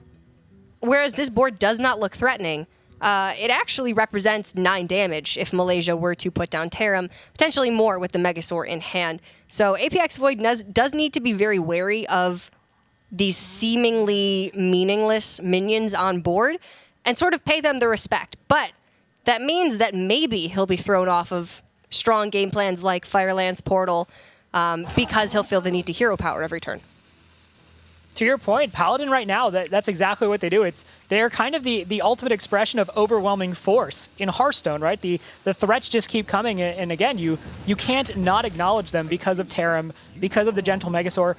whereas this board does not look threatening, it actually represents 9 damage if Malaysia were to put down Tarim, potentially more with the Megasaur in hand. So APX Void does need to be very wary of these seemingly meaningless minions on board and sort of pay them the respect. But that means that maybe he'll be thrown off of strong game plans like Firelands Portal because he'll feel the need to hero power every turn. To your point, Paladin right now, that's exactly what they do. They're kind of the ultimate expression of overwhelming force in Hearthstone, right? The threats just keep coming, and again, you can't not acknowledge them because of Tarim, because of the Gentle Megasaur.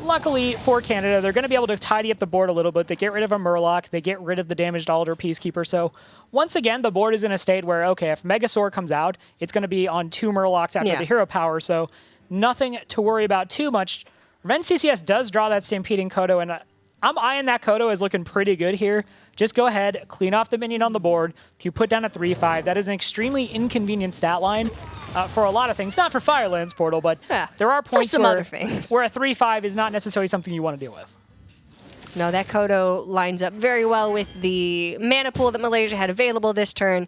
Luckily for Canada, they're going to be able to tidy up the board a little bit. They get rid of a Murloc, they get rid of the Damaged Alder Peacekeeper, so once again, the board is in a state where, okay, if Megasaur comes out, it's going to be on 2 Murlocs after the hero power, so nothing to worry about too much. Revenge CCS does draw that Stampeding Kodo, and I'm eyeing that Kodo as looking pretty good here. Just go ahead, clean off the minion on the board. If you put down a 3/5, that is an extremely inconvenient stat line for a lot of things. Not for Firelands Portal, but there are points some other things where a 3/5 is not necessarily something you want to deal with. No, that Kodo lines up very well with the mana pool that Malaysia had available this turn.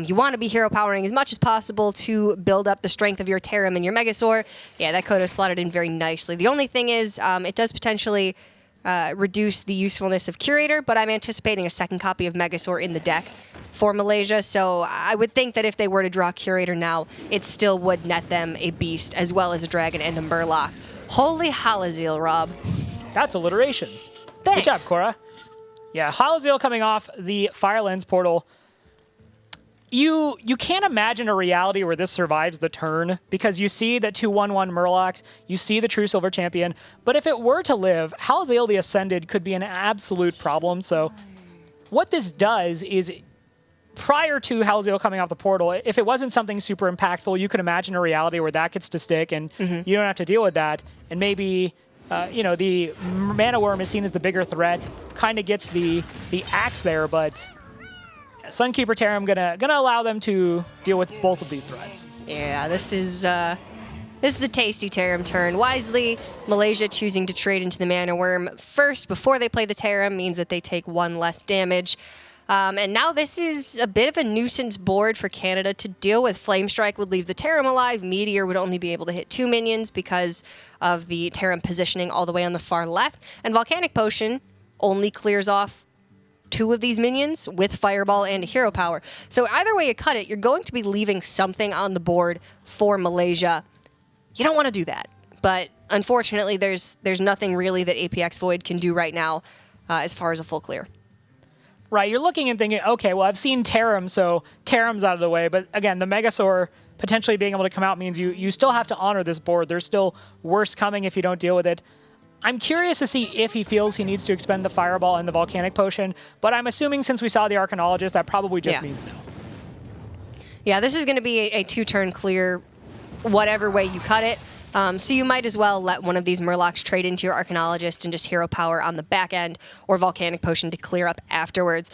You want to be hero powering as much as possible to build up the strength of your Tarim and your Megasaur. Yeah, that Kodo slotted in very nicely. The only thing is it does potentially reduce the usefulness of Curator, but I'm anticipating a second copy of Megasaur in the deck for Malaysia, so I would think that if they were to draw Curator now, it still would net them a Beast as well as a Dragon and a Murloc. Holy Halazeal, Rob. That's alliteration. Thanks. Good job, Cora. Yeah, Halazeal coming off the Firelands Portal. You can't imagine a reality where this survives the turn because you see the 2/1/1 Murlocs, you see the True Silver Champion, but if it were to live, Halazeal the Ascended could be an absolute problem. So what this does is, prior to Halazeal coming off the portal, if it wasn't something super impactful, you could imagine a reality where that gets to stick and you don't have to deal with that, and maybe the Mana Worm is seen as the bigger threat, kind of gets the axe there, but Sunkeeper Tarim gonna allow them to deal with both of these threats. Yeah, this is a tasty Tarim turn. Wisely, Malaysia choosing to trade into the Mana Worm first before they play the Tarim means that they take 1 less damage. And now this is a bit of a nuisance board for Canada to deal with. Flame Strike would leave the Tarim alive. Meteor would only be able to hit 2 minions because of the Tarim positioning all the way on the far left. And Volcanic Potion only clears off 2 of these minions with Fireball and Hero Power. So either way you cut it, you're going to be leaving something on the board for Malaysia. You don't want to do that. But unfortunately, there's nothing really that APX Void can do right now as far as a full clear. Right, you're looking and thinking, okay, well, I've seen Tarim, so Tarim's out of the way. But again, the Megasaur potentially being able to come out means you still have to honor this board. There's still worse coming if you don't deal with it. I'm curious to see if he feels he needs to expend the Fireball and the Volcanic Potion, but I'm assuming since we saw the Arcanologist, that probably just means no. Yeah, this is going to be a 2-turn clear whatever way you cut it. So you might as well let one of these Murlocs trade into your Arcanologist and just hero power on the back end, or Volcanic Potion to clear up afterwards.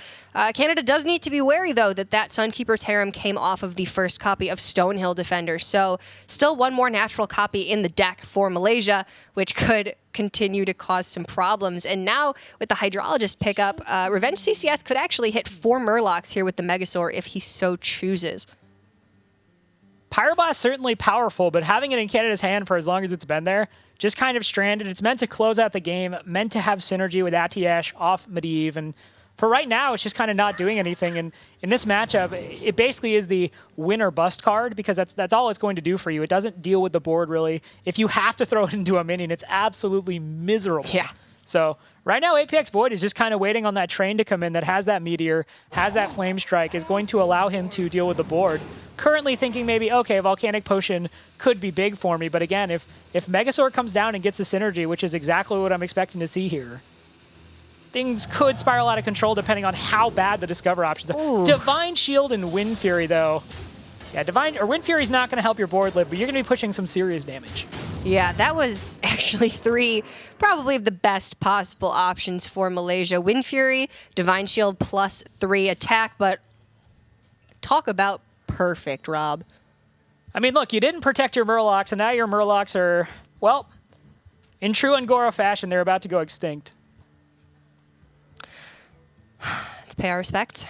Canada does need to be wary, though, that Sunkeeper Tarim came off of the first copy of Stonehill Defender, so still 1 more natural copy in the deck for Malaysia, which could continue to cause some problems. And now, with the Hydrologist pickup, Revenge CCS could actually hit 4 Murlocs here with the Megasaur if he so chooses. Pyroblast certainly powerful, but having it in Canada's hand for as long as it's been there, just kind of stranded. It's meant to close out the game, meant to have synergy with Atiesh off Medivh, and for right now, it's just kind of not doing anything. And in this matchup, it basically is the win or bust card because that's all it's going to do for you. It doesn't deal with the board, really. If you have to throw it into a minion, it's absolutely miserable. Yeah. So right now, Apex Void is just kind of waiting on that train to come in that has that Meteor, has that Flame Strike, is going to allow him to deal with the board. Currently thinking maybe, okay, Volcanic Potion could be big for me. But again, if Megasaur comes down and gets a synergy, which is exactly what I'm expecting to see here, things could spiral out of control depending on how bad the Discover options are. Ooh. Divine Shield and Wind Fury, though. Yeah, Wind Fury's not going to help your board live, but you're going to be pushing some serious damage. Yeah, that was actually 3 probably of the best possible options for Malaysia. Wind Fury, Divine Shield plus 3 attack, but talk about perfect, Rob. I mean, look, you didn't protect your Murlocs, and now your Murlocs are, well, in true Angora fashion, they're about to go extinct. Let's pay our respects.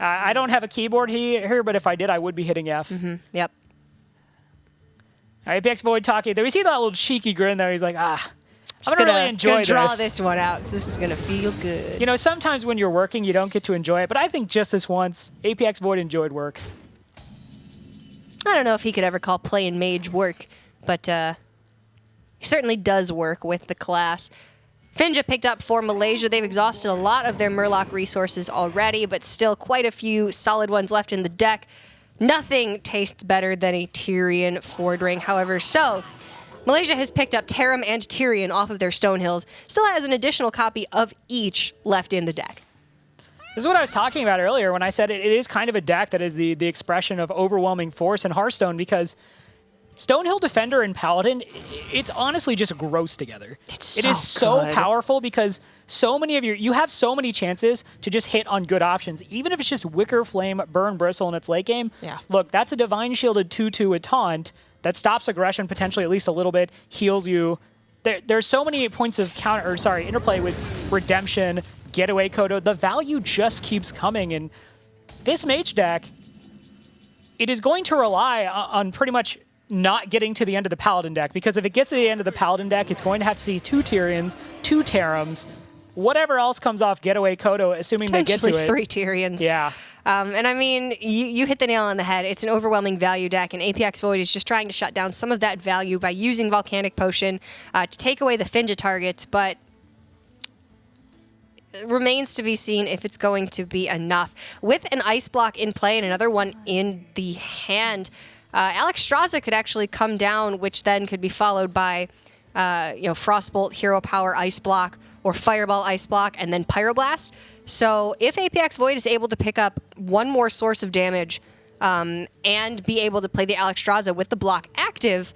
I don't have a keyboard here, but if I did, I would be hitting F. Yep. All right, Apex Void talking there. We see that little cheeky grin there. He's like, I'm going to really enjoy gonna this. draw this one out. This is going to feel good. You know, sometimes when you're working, you don't get to enjoy it, but I think just this once, Apex Void enjoyed work. I don't know if he could ever call playing mage work, but he certainly does work with the class. Finja picked up for Malaysia. They've exhausted a lot of their Murloc resources already, but still quite a few solid ones left in the deck. Nothing tastes better than a Tyrion Ford Ring, however. So, Malaysia has picked up Tarim and Tyrion off of their Stonehills. Still has an additional copy of each left in the deck. This is what I was talking about earlier when I said it is kind of a deck that is the expression of overwhelming force in Hearthstone because Stonehill Defender and Paladin, it's honestly just gross together. It is so powerful because so many of you have so many chances to just hit on good options, even if it's just Wicker, Flame, Burn, Bristle in its late game. Yeah. Look, that's a Divine Shielded 2/2 with Taunt that stops aggression potentially at least a little bit, heals you. There's so many points of interplay with Redemption, Getaway Kodo. The value just keeps coming, and this Mage deck, it is going to rely on pretty much not getting to the end of the Paladin deck, because if it gets to the end of the Paladin deck, it's going to have to see 2 Tyrions, 2 Tarims, whatever else comes off Getaway Kodo, assuming they get to it. 3 Tyrions. Yeah. And I mean, you hit the nail on the head. It's an overwhelming value deck, and Apex Void is just trying to shut down some of that value by using Volcanic Potion to take away the Finja targets, but it remains to be seen if it's going to be enough. With an Ice Block in play and another one in the hand, Alex Straza could actually come down, which then could be followed by Frostbolt, Hero Power, Ice Block, or Fireball, Ice Block, and then Pyroblast. So if Apex Void is able to pick up one more source of damage and be able to play the Alex Straza with the block active,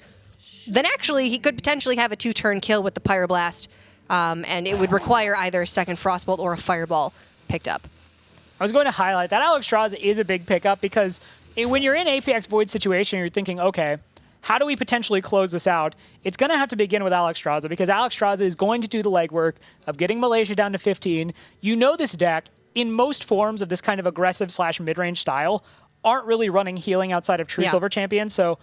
then actually he could potentially have a 2-turn kill with the Pyroblast, and it would require either a second Frostbolt or a Fireball picked up. I was going to highlight that Alex Straza is a big pickup because when you're in Apex Void situation, you're thinking, okay, how do we potentially close this out? It's going to have to begin with Alex Straza because Alex Straza is going to do the legwork of getting Malaysia down to 15. You know this deck, in most forms of this kind of aggressive / mid-range style, aren't really running healing outside of True Silver Champions. So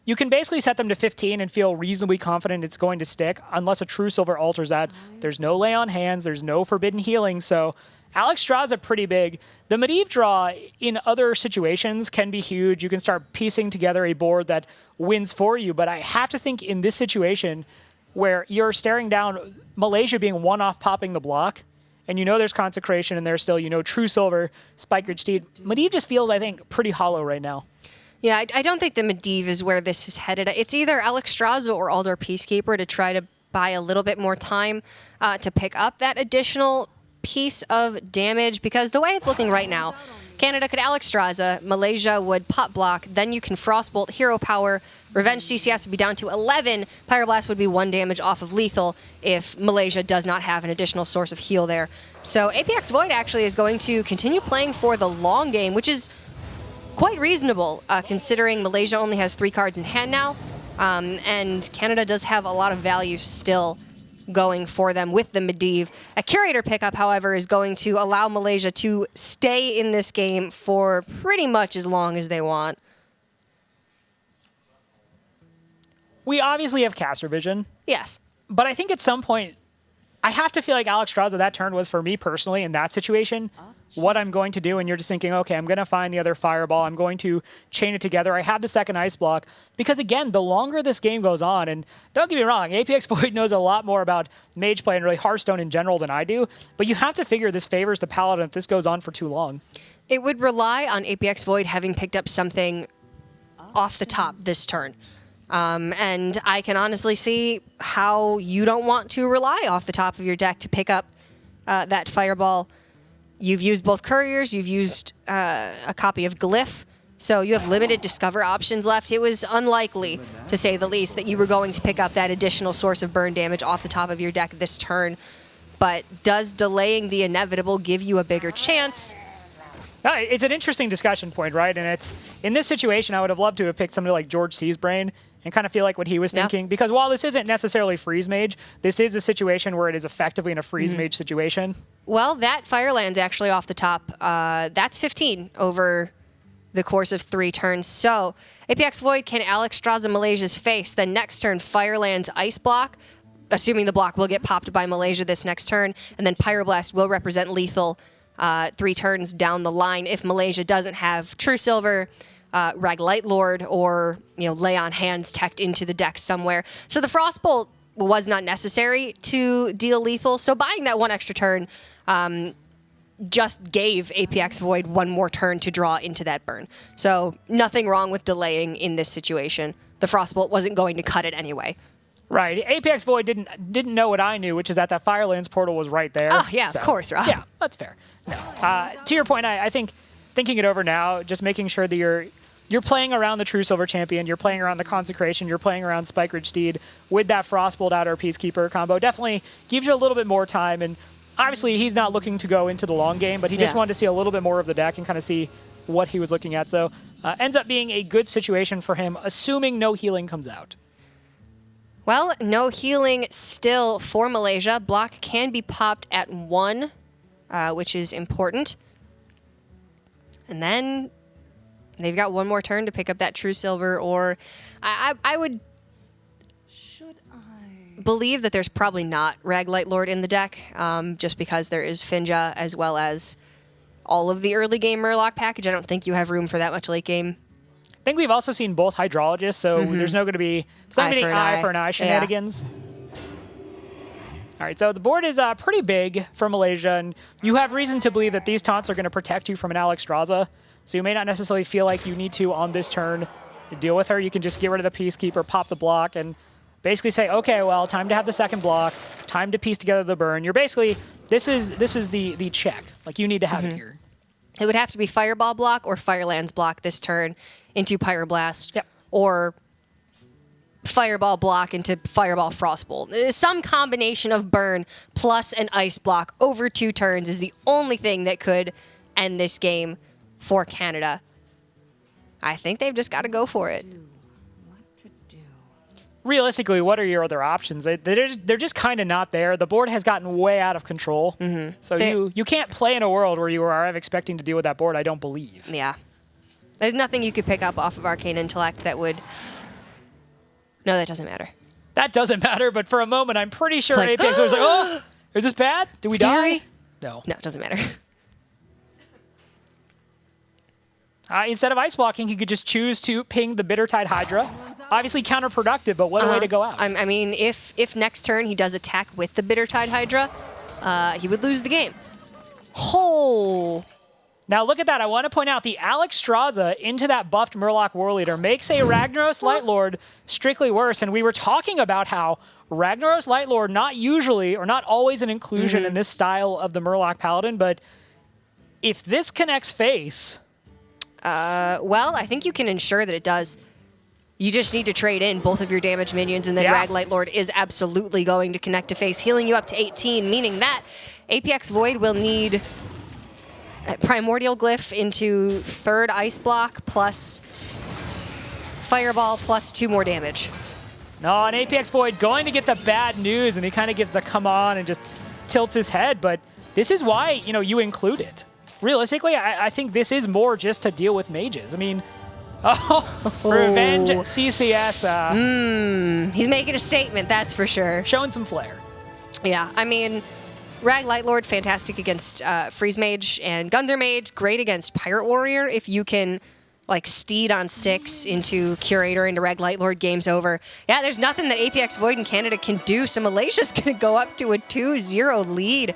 you can basically set them to 15 and feel reasonably confident it's going to stick unless a True Silver alters that. There's no lay on hands. There's no forbidden healing. So Alex Straza pretty big. The Medivh draw in other situations can be huge. You can start piecing together a board that wins for you. But I have to think in this situation where you're staring down Malaysia being one off popping the block, and you know there's Consecration and there's still, True Silver, Spike Ridge Steed. Medivh just feels, I think, pretty hollow right now. Yeah, I don't think the Medivh is where this is headed. It's either Alex Straza or Aldor Peacekeeper to try to buy a little bit more time to pick up that additional piece of damage, because the way it's looking right now, Canada could Alex Straza, Malaysia would pop block, then you can Frostbolt, Hero Power, Revenge CCS would be down to 11, Pyroblast would be 1 damage off of lethal if Malaysia does not have an additional source of heal there. So Apex Void actually is going to continue playing for the long game, which is quite reasonable considering Malaysia only has 3 cards in hand now, and Canada does have a lot of value still going for them with the Medivh. A Curator pickup, however, is going to allow Malaysia to stay in this game for pretty much as long as they want. We obviously have caster vision. Yes. But I think at some point, I have to feel like Alexstrasza, that turn was for me personally in that situation, what I'm going to do, and you're just thinking, okay, I'm going to find the other fireball. I'm going to chain it together. I have the second ice block. Because again, the longer this game goes on, and don't get me wrong, APX Void knows a lot more about mage play and really Hearthstone in general than I do, but you have to figure this favors the Paladin if this goes on for too long. It would rely on APX Void having picked up something off the top this turn. And I can honestly see how you don't want to rely off the top of your deck to pick up that fireball. You've used both couriers, you've used a copy of Glyph, so you have limited discover options left. It was unlikely, to say the least, that you were going to pick up that additional source of burn damage off the top of your deck this turn. But does delaying the inevitable give you a bigger chance? It's an interesting discussion point, right? And it's in this situation, I would have loved to have picked somebody like George C's brain and kind of feel like what he was thinking. Because while this isn't necessarily freeze mage, this is a situation where it is effectively in a freeze mage situation. Well, that Fireland's actually off the top. That's 15 over the course of 3 turns. So APX Void can Alexstrasza Malaysia's face. Then next turn, Fireland's ice block, assuming the block will get popped by Malaysia this next turn. And then Pyroblast will represent lethal 3 turns down the line if Malaysia doesn't have True Silver, Rag Light Lord, or Lay on Hands teched into the deck somewhere. So the Frostbolt was not necessary to deal lethal. So buying that 1 extra turn just gave APX Void 1 more turn to draw into that burn. So nothing wrong with delaying in this situation. The Frostbolt wasn't going to cut it anyway. Right. APX Void didn't know what I knew, which is that Firelands portal was right there. Oh, yeah, of course, Rob. Yeah, that's fair. No. To your point, I think thinking it over now, just making sure that you're playing around the True Silver Champion, you're playing around the Consecration, you're playing around Spike Ridge Steed with that Frostbolt Outer Peacekeeper combo definitely gives you a little bit more time. And obviously, he's not looking to go into the long game, but he just wanted to see a little bit more of the deck and kind of see what he was looking at. So ends up being a good situation for him, assuming no healing comes out. Well, no healing still for Malaysia. Block can be popped at 1, which is important. And then they've got 1 more turn to pick up that True Silver, or I would believe that there's probably not Rag Light Lord in the deck, just because there is Finja as well as all of the early game Murloc package. I don't think you have room for that much late game. I think we've also seen both Hydrologists, so there's no going to be eye for an eye shenanigans. Yeah. All right, so the board is pretty big for Malaysia, and you have reason to believe that these taunts are going to protect you from an Alexstrasza, so you may not necessarily feel like you need to, on this turn, deal with her. You can just get rid of the Peacekeeper, pop the block, and basically say, okay, well, time to have the second block, time to piece together the burn. You're basically, this is the check. Like, you need to have it here. It would have to be Fireball block or Firelands block this turn into Pyroblast, or Fireball block into Fireball Frostbolt. Some combination of burn plus an ice block over 2 turns is the only thing that could end this game for Canada. I think they've just got to go for it. Realistically, what are your other options? They're just kind of not there. The board has gotten way out of control. So you can't play in a world where you are expecting to deal with that board, I don't believe. Yeah. There's nothing you could pick up off of Arcane Intellect that would... No, that doesn't matter. That doesn't matter, but for a moment, I'm pretty sure Apex was like, oh, is this bad? Did we die? No. No, it doesn't matter. Instead of ice blocking, you could just choose to ping the Bittertide Hydra. Obviously counterproductive, but what a way to go out. I mean, if next turn he does attack with the Bittertide Hydra, he would lose the game. Oh. Now look at that. I want to point out the Alexstrasza into that buffed Murloc War Leader makes a Ragnaros Lightlord strictly worse. And we were talking about how Ragnaros Lightlord, not usually or not always an inclusion in this style of the Murloc Paladin, but if this connects face... well, I think you can ensure that it does. You just need to trade in both of your damage minions, and then Rag Light Lord is absolutely going to connect to face, healing you up to 18, meaning that APX Void will need Primordial Glyph into 3rd Ice Block plus Fireball plus 2 more damage. No, and APX Void going to get the bad news, and he kind of gives the come on and just tilts his head, but this is why, you include it. Realistically, I think this is more just to deal with mages. I mean, Revenge CCS. He's making a statement, that's for sure. Showing some flair. Yeah, I mean, Rag Lightlord, fantastic against Freeze Mage and Gunther Mage, great against Pirate Warrior. If you can, like, Steed on 6 into Curator into Rag Lightlord, game's over. Yeah, there's nothing that APX Void in Canada can do, so Malaysia's going to go up to a 2-0 lead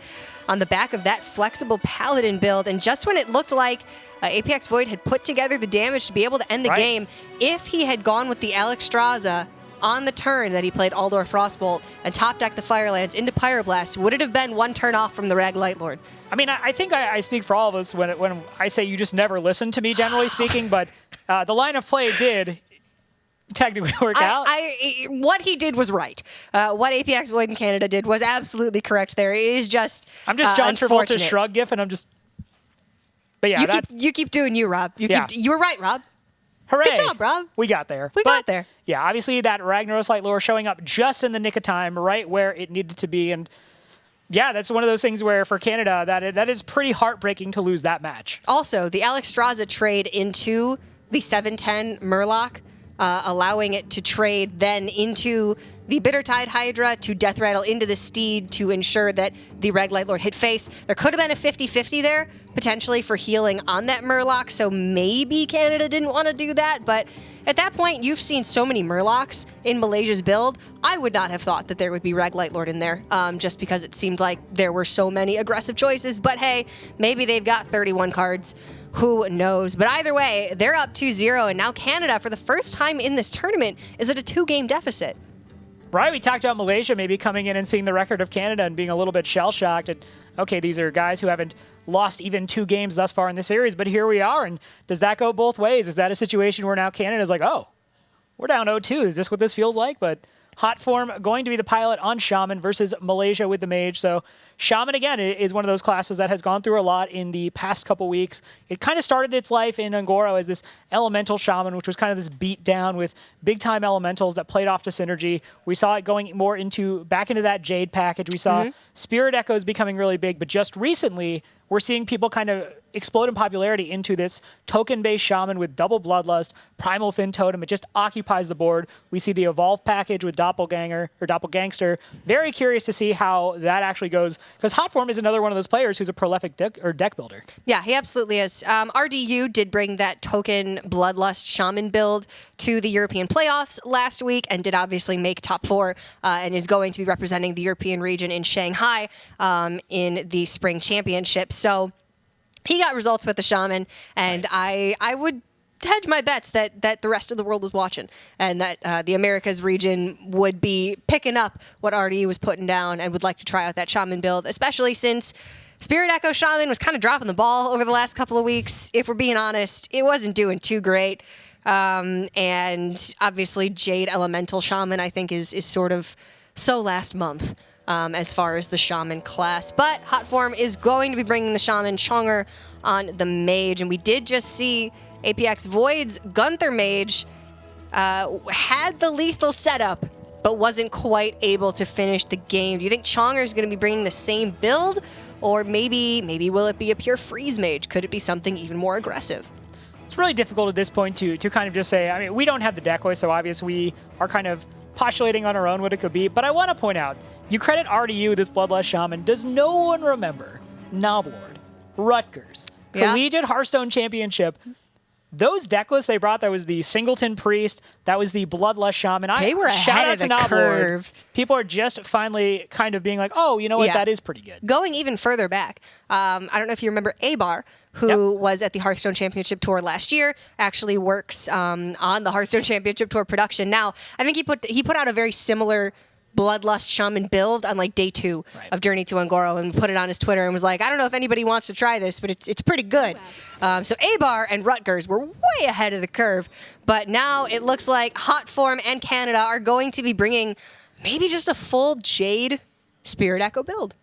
on the back of that flexible Paladin build. And just when it looked like APX Void had put together the damage to be able to end the game, if he had gone with the Alexstrasza on the turn that he played Aldor Frostbolt and top decked the Firelands into Pyroblast, would it have been one turn off from the Rag Lightlord? I mean, I think I speak for all of us when I say you just never listen to me, generally speaking, but the line of play did technically work out. What he did was right. What APX Void in Canada did was absolutely correct there. It is just I'm just John Travolta's shrug gif, and I'm just... But yeah, you keep doing you, Rob. You were right, Rob. Hooray. Good job, Rob. We got there. We got there. Yeah, obviously that Ragnaros Light lore showing up just in the nick of time, right where it needed to be. And yeah, that's one of those things where for Canada, that is pretty heartbreaking to lose that match. Also, the Alexstrasza trade into the 7/10 Murloc, allowing it to trade then into the Bittertide Hydra to Death Rattle into the Steed to ensure that the Rag Lightlord hit face. There could have been a 50-50 there, potentially for healing on that Murloc, so maybe Canada didn't want to do that, but at that point, you've seen so many Murlocs in Malaysia's build, I would not have thought that there would be Rag Lightlord in there, just because it seemed like there were so many aggressive choices, but hey, maybe they've got 31 cards. Who knows? But either way, they're up 2-0, and now Canada, for the first time in this tournament, is at a 2-game deficit. Right, we talked about Malaysia maybe coming in and seeing the record of Canada and being a little bit shell-shocked. And okay, these are guys who haven't lost even 2 games thus far in the series, but here we are. And does that go both ways? Is that a situation where now Canada's like, oh, we're down 0-2. Is this what this feels like? But Hot Form going to be the pilot on Shaman versus Malaysia with the Mage. So Shaman, again, is one of those classes that has gone through a lot in the past couple weeks. It kind of started its life in Ngoro as this elemental Shaman, which was kind of this beat down with big-time elementals that played off to synergy. We saw it going more back into that Jade package. We saw Spirit Echoes becoming really big, but just recently, we're seeing people kind of explode in popularity into this token-based Shaman with double Bloodlust, Primal Fin Totem. It just occupies the board. We see the Evolve package with Doppelganger or Doppelgangster. Very curious to see how that actually goes, because Hotform is another one of those players who's a prolific deck builder. Yeah, he absolutely is. RDU did bring that token Bloodlust Shaman build to the European playoffs last week and did obviously make top 4 and is going to be representing the European region in Shanghai in the Spring Championships. So he got results with the Shaman, and I would hedge my bets that the rest of the world was watching and that the Americas region would be picking up what RDU was putting down and would like to try out that Shaman build, especially since Spirit Echo Shaman was kind of dropping the ball over the last couple of weeks. If we're being honest, it wasn't doing too great. And obviously Jade Elemental Shaman, I think, is sort of so last month. As far as the Shaman class. But Hot Form is going to be bringing the Shaman Chonger on the Mage. And we did just see APX Void's Gunther Mage had the lethal setup, but wasn't quite able to finish the game. Do you think Chonger is going to be bringing the same build? Or maybe will it be a pure Freeze Mage? Could it be something even more aggressive? It's really difficult at this point to kind of just say, I mean, we don't have the deck list, so obviously we are kind of postulating on our own what it could be. But I want to point out, you credit RDU, this Bloodlust Shaman. Does no one remember Noblord, Rutgers, Collegiate Hearthstone Championship? Those deck lists they brought, that was the Singleton Priest, that was the Bloodlust Shaman. They were ahead of the curve. People are just finally kind of being like, oh, you know what, that is pretty good. Going even further back, I don't know if you remember Abar, who was at the Hearthstone Championship Tour last year, actually works on the Hearthstone Championship Tour production now. I think he put out a very similar Bloodlust Shaman build on like day 2 of Journey to Ngoro and put it on his Twitter and was like, I don't know if anybody wants to try this, but it's pretty good. So Abar and Rutgers were way ahead of the curve, but now it looks like Hot Form and Canada are going to be bringing maybe just a full Jade Spirit Echo build.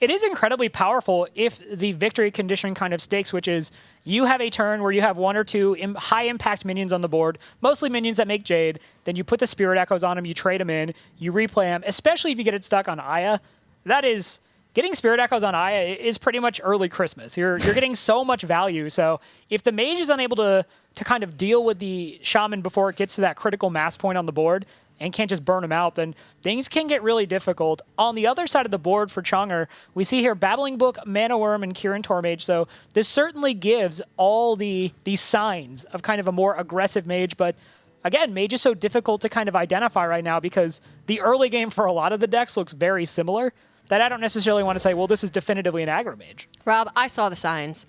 It is incredibly powerful if the victory condition kind of stakes, which is you have a turn where you have 1 or 2 high-impact minions on the board, mostly minions that make Jade, then you put the Spirit Echoes on them, you trade them in, you replay them, especially if you get it stuck on Aya. That is, getting Spirit Echoes on Aya is pretty much early Christmas. You're getting so much value, so if the Mage is unable to kind of deal with the Shaman before it gets to that critical mass point on the board, and can't just burn them out, then things can get really difficult. On the other side of the board for Chonger, we see here Babbling Book, Mana Worm, and Kirin Tormage. So this certainly gives all the signs of kind of a more aggressive mage, but again, mage is so difficult to kind of identify right now because the early game for a lot of the decks looks very similar that I don't necessarily want to say, well, this is definitively an aggro mage. Rob, I saw the signs.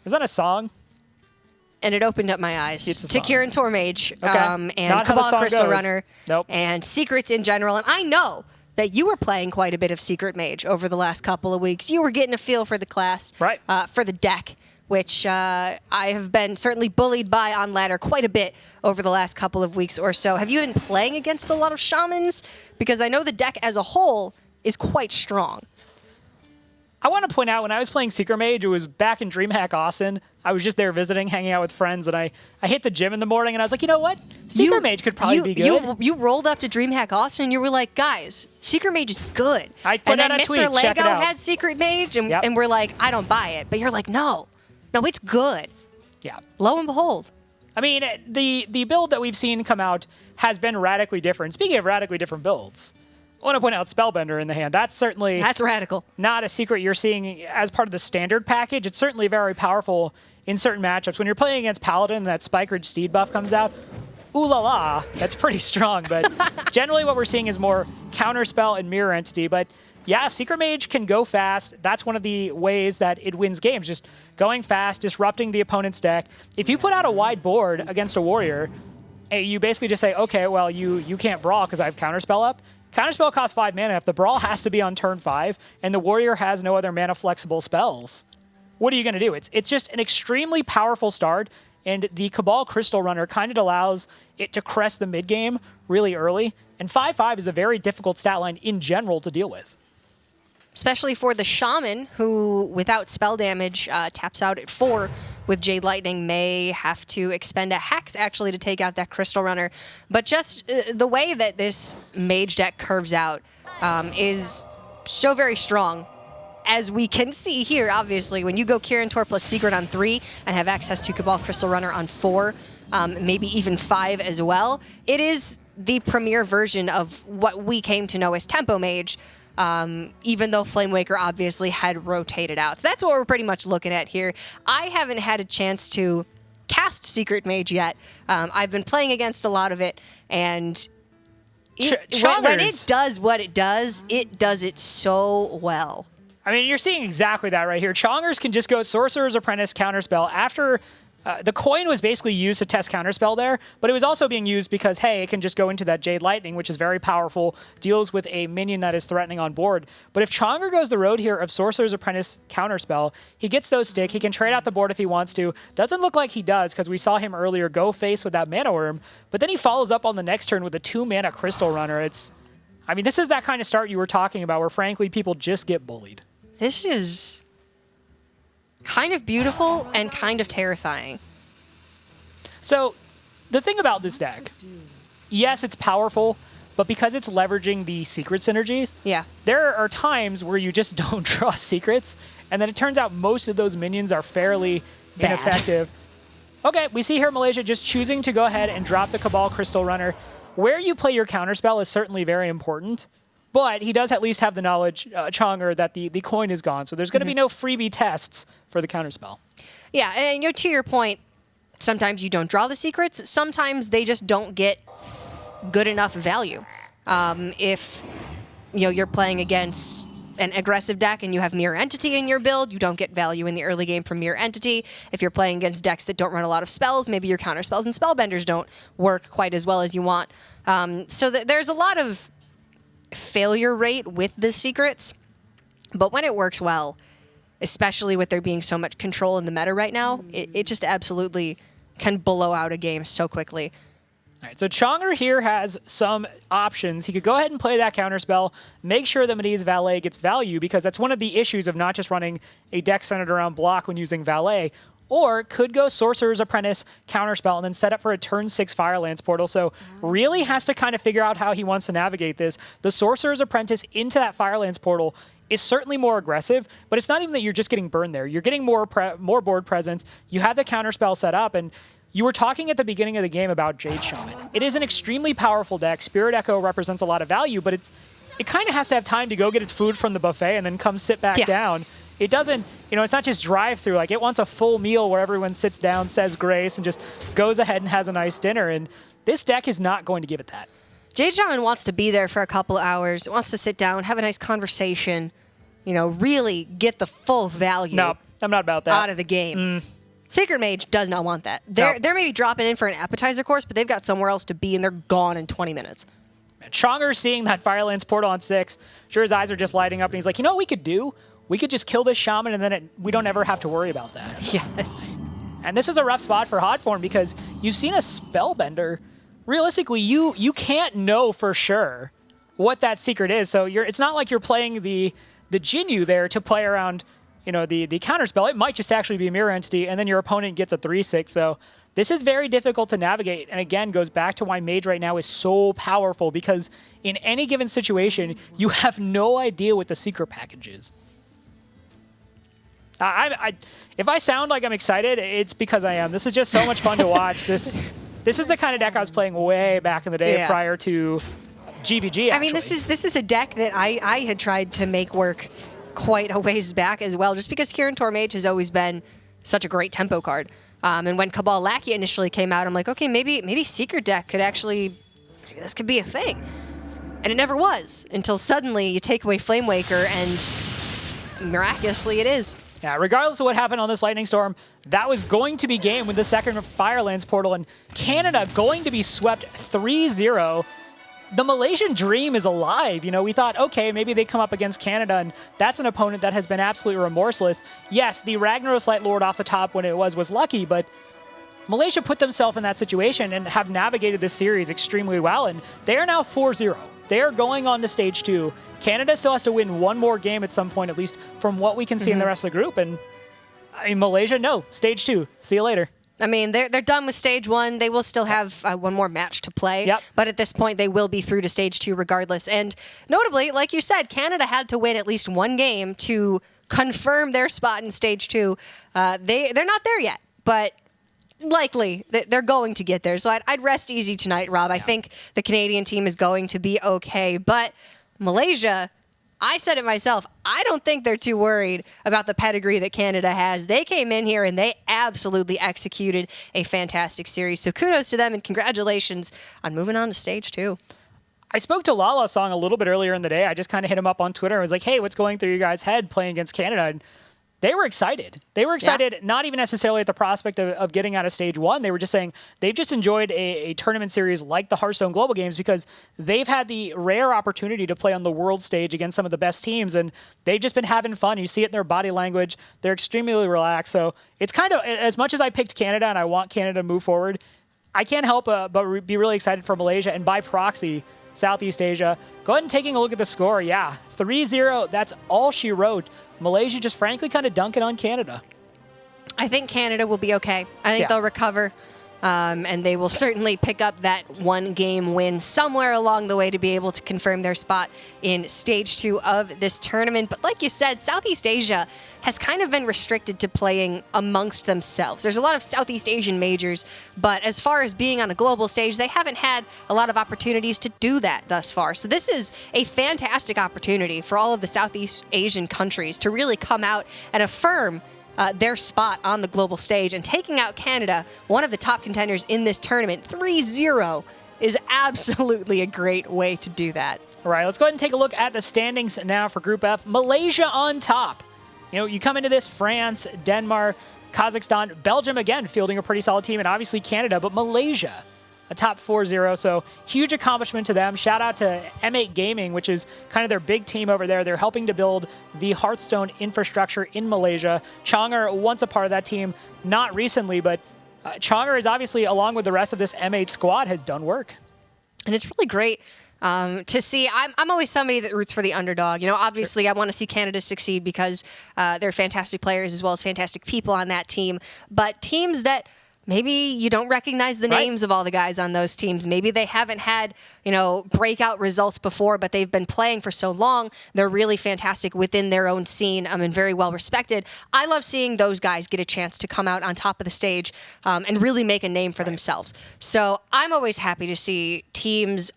Is that a song? And it opened up my eyes to Kirin Tormage and Cabal Crystal Runner and Secrets in general. And I know that you were playing quite a bit of Secret Mage over the last couple of weeks. You were getting a feel for the class, right? For the deck, which I have been certainly bullied by on ladder quite a bit over the last couple of weeks or so. Have you been playing against a lot of shamans? Because I know the deck as a whole is quite strong. I want to point out, when I was playing Secret Mage, it was back in DreamHack Austin. I was just there visiting, hanging out with friends, and I hit the gym in the morning, and I was like, you know what? Secret Mage could probably be good. You rolled up to DreamHack Austin, and you were like, guys, Secret Mage is good. I put out a tweet, Mr. check it Lego out. had Secret Mage, and we're like, I don't buy it. But you're like, no, it's good. Yeah. Lo and behold. I mean, the build that we've seen come out has been radically different. Speaking of radically different builds, I want to point out Spellbender in the hand. That's radical. Not a secret you're seeing as part of the standard package. It's certainly very powerful in certain matchups. When you're playing against Paladin and that Spike Ridge Steed buff comes out, ooh la la, that's pretty strong. But generally what we're seeing is more Counterspell and Mirror Entity. But yeah, Secret Mage can go fast. That's one of the ways that it wins games, just going fast, disrupting the opponent's deck. If you put out a wide board against a warrior, you basically just say, okay, well, you can't brawl because I have Counterspell up. Counterspell costs 5 mana. If the brawl has to be on turn 5 and the warrior has no other mana flexible spells, what are you going to do? It's just an extremely powerful start, and the Cabal Crystal Runner kind of allows it to crest the mid game really early. And 5/5 is a very difficult stat line in general to deal with. Especially for the Shaman, who, without spell damage, taps out at 4 with Jade Lightning, may have to expend a Hex, actually, to take out that Crystal Runner. But just the way that this Mage deck curves out is so very strong. As we can see here, obviously, when you go Kirin Tor plus Secret on 3 and have access to Cabal Crystal Runner on 4, maybe even 5 as well, it is the premier version of what we came to know as Tempo Mage, even though Flamewaker obviously had rotated out. So that's what we're pretty much looking at here. I haven't had a chance to cast Secret Mage yet. I've been playing against a lot of it, and when it does what it does it so well. I mean, you're seeing exactly that right here. Chongers can just go Sorcerer's Apprentice, Counterspell. After the coin was basically used to test Counterspell there, but it was also being used because, hey, it can just go into that Jade Lightning, which is very powerful, deals with a minion that is threatening on board. But if Chonger goes the road here of Sorcerer's Apprentice, Counterspell, he gets those stick, he can trade out the board if he wants to. Doesn't look like he does, because we saw him earlier go face with that Mana Worm, but then he follows up on the next turn with a 2-mana Crystal Runner. I mean, this is that kind of start you were talking about, where frankly, people just get bullied. This is kind of beautiful and kind of terrifying. So, the thing about this deck, yes, it's powerful, but because it's leveraging the secret synergies, there are times where you just don't draw secrets, and then it turns out most of those minions are fairly ineffective. Okay, we see here Malaysia just choosing to go ahead and drop the Cabal Crystal Runner. Where you play your counterspell is certainly very important, but he does at least have the knowledge, Chonger, that the coin is gone. So there's going to be no freebie tests for the counterspell. Yeah, and to your point, sometimes you don't draw the secrets. Sometimes they just don't get good enough value. If you're playing against an aggressive deck and you have Mirror Entity in your build, you don't get value in the early game from Mirror Entity. If you're playing against decks that don't run a lot of spells, maybe your counterspells and spellbenders don't work quite as well as you want. So there's a lot of failure rate with the secrets, but when it works well, especially with there being so much control in the meta right now, it just absolutely can blow out a game so quickly. All right, so Chonger here has some options. He could go ahead and play that counterspell, make sure that Medea's Valet gets value, because that's one of the issues of not just running a deck centered around block when using Valet, or could go Sorcerer's Apprentice, counterspell, and then set up for a turn 6 Firelands portal. So really has to kind of figure out how he wants to navigate this. The Sorcerer's Apprentice into that Firelands portal is certainly more aggressive, but it's not even that you're just getting burned there. You're getting more board presence. You have the counterspell set up, and You were talking at the beginning of the game about Jade Shaman. It is an extremely powerful deck. Spirit Echo represents a lot of value, but it kind of has to have time to go get its food from the buffet and then come sit back down. It doesn't, it's not just drive-through. Like, it wants a full meal where everyone sits down, says grace, and just goes ahead and has a nice dinner. And this deck is not going to give it that. Jade Shaman wants to be there for a couple of hours, wants to sit down, have a nice conversation, really get the full value. No, I'm not about that. Out of the game. Sacred Mage does not want that. They're maybe dropping in for an appetizer course, but they've got somewhere else to be, and they're gone in 20 minutes. Chonger seeing that Firelands portal on 6, sure, his eyes are just lighting up, and he's like, you know what we could do? We could just kill this shaman, and then we don't ever have to worry about that. Yes. And this is a rough spot for Hotform because you've seen a Spellbender. Realistically, you can't know for sure what that secret is. So it's not like you're playing the Jinyu there to play around, the counterspell. It might just actually be a Mirror Entity, and then your opponent gets a 3/6. So this is very difficult to navigate, and again, goes back to why Mage right now is so powerful, because in any given situation, you have no idea what the secret package is. If I sound like I'm excited, it's because I am. This is just so much fun to watch. This is the kind of deck I was playing way back in the day prior to GVG, actually. I mean, this is a deck that I had tried to make work quite a ways back as well, just because Kirin Tor Mage has always been such a great tempo card. And when Cabal Lackey initially came out, I'm like, okay, maybe Secret deck could actually, maybe this could be a thing. And it never was, until suddenly you take away Flamewaker, and miraculously it is. Yeah, regardless of what happened on this Lightning Storm, that was going to be game with the second Firelands portal, and Canada going to be swept 3-0. The Malaysian dream is alive. We thought, okay, maybe they come up against Canada, and that's an opponent that has been absolutely remorseless. Yes, the Ragnaros Light Lord off the top when it was lucky, but Malaysia put themselves in that situation and have navigated this series extremely well, and they are now 4-0. They are going on to stage 2. Canada still has to win one more game at some point, at least from what we can see in the rest of the group. And Malaysia, no, stage 2. See you later. I mean, they're done with stage 1. They will still have one more match to play. Yep. But at this point, they will be through to stage 2 regardless. And notably, like you said, Canada had to win at least one game to confirm their spot in stage 2. They're not there yet, but likely they're going to get there. So I'd rest easy tonight, Rob. I think the Canadian team is going to be okay. But Malaysia, I said it myself, I don't think they're too worried about the pedigree that Canada has. They came in here and they absolutely executed a fantastic series. So kudos to them and congratulations on moving on to stage 2. I spoke to Lala Song a little bit earlier in the day. I just kind of hit him up on Twitter and was like, hey, what's going through your guys' head playing against Canada? And they were excited. They were excited, not even necessarily at the prospect of getting out of stage 1. They were just saying they've just enjoyed a tournament series like the Hearthstone Global Games because they've had the rare opportunity to play on the world stage against some of the best teams, and they've just been having fun. You see it in their body language. They're extremely relaxed. So it's kind of, as much as I picked Canada and I want Canada to move forward, I can't help but be really excited for Malaysia, and by proxy, Southeast Asia. Go ahead and taking a look at the score. Yeah, 3-0. That's all she wrote. Malaysia just frankly kind of dunking on Canada. I think Canada will be okay. I think they'll recover. And they will certainly pick up that one-game win somewhere along the way to be able to confirm their spot in Stage 2 of this tournament. But like you said, Southeast Asia has kind of been restricted to playing amongst themselves. There's a lot of Southeast Asian majors, but as far as being on a global stage, they haven't had a lot of opportunities to do that thus far. So this is a fantastic opportunity for all of the Southeast Asian countries to really come out and affirm their spot on the global stage, and taking out Canada, one of the top contenders in this tournament, 3-0, is absolutely a great way to do that. All right, let's go ahead and take a look at the standings now for Group F. Malaysia on top. You come into this, France, Denmark, Kazakhstan, Belgium again fielding a pretty solid team, and obviously Canada, but Malaysia atop 4-0, so huge accomplishment to them. Shout out to M8 Gaming, which is kind of their big team over there. They're helping to build the Hearthstone infrastructure in Malaysia. Chonger, once a part of that team, not recently, but Chonger is obviously, along with the rest of this M8 squad, has done work. And it's really great to see. I'm always somebody that roots for the underdog. Obviously, sure. I want to see Canada succeed because they're fantastic players as well as fantastic people on that team. But teams that maybe you don't recognize the names of all the guys on those teams. Maybe they haven't had, breakout results before, but they've been playing for so long. They're really fantastic within their own scene and very well respected. I love seeing those guys get a chance to come out on top of the stage and really make a name for themselves. So I'm always happy to see teams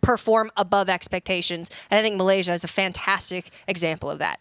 perform above expectations. And I think Malaysia is a fantastic example of that.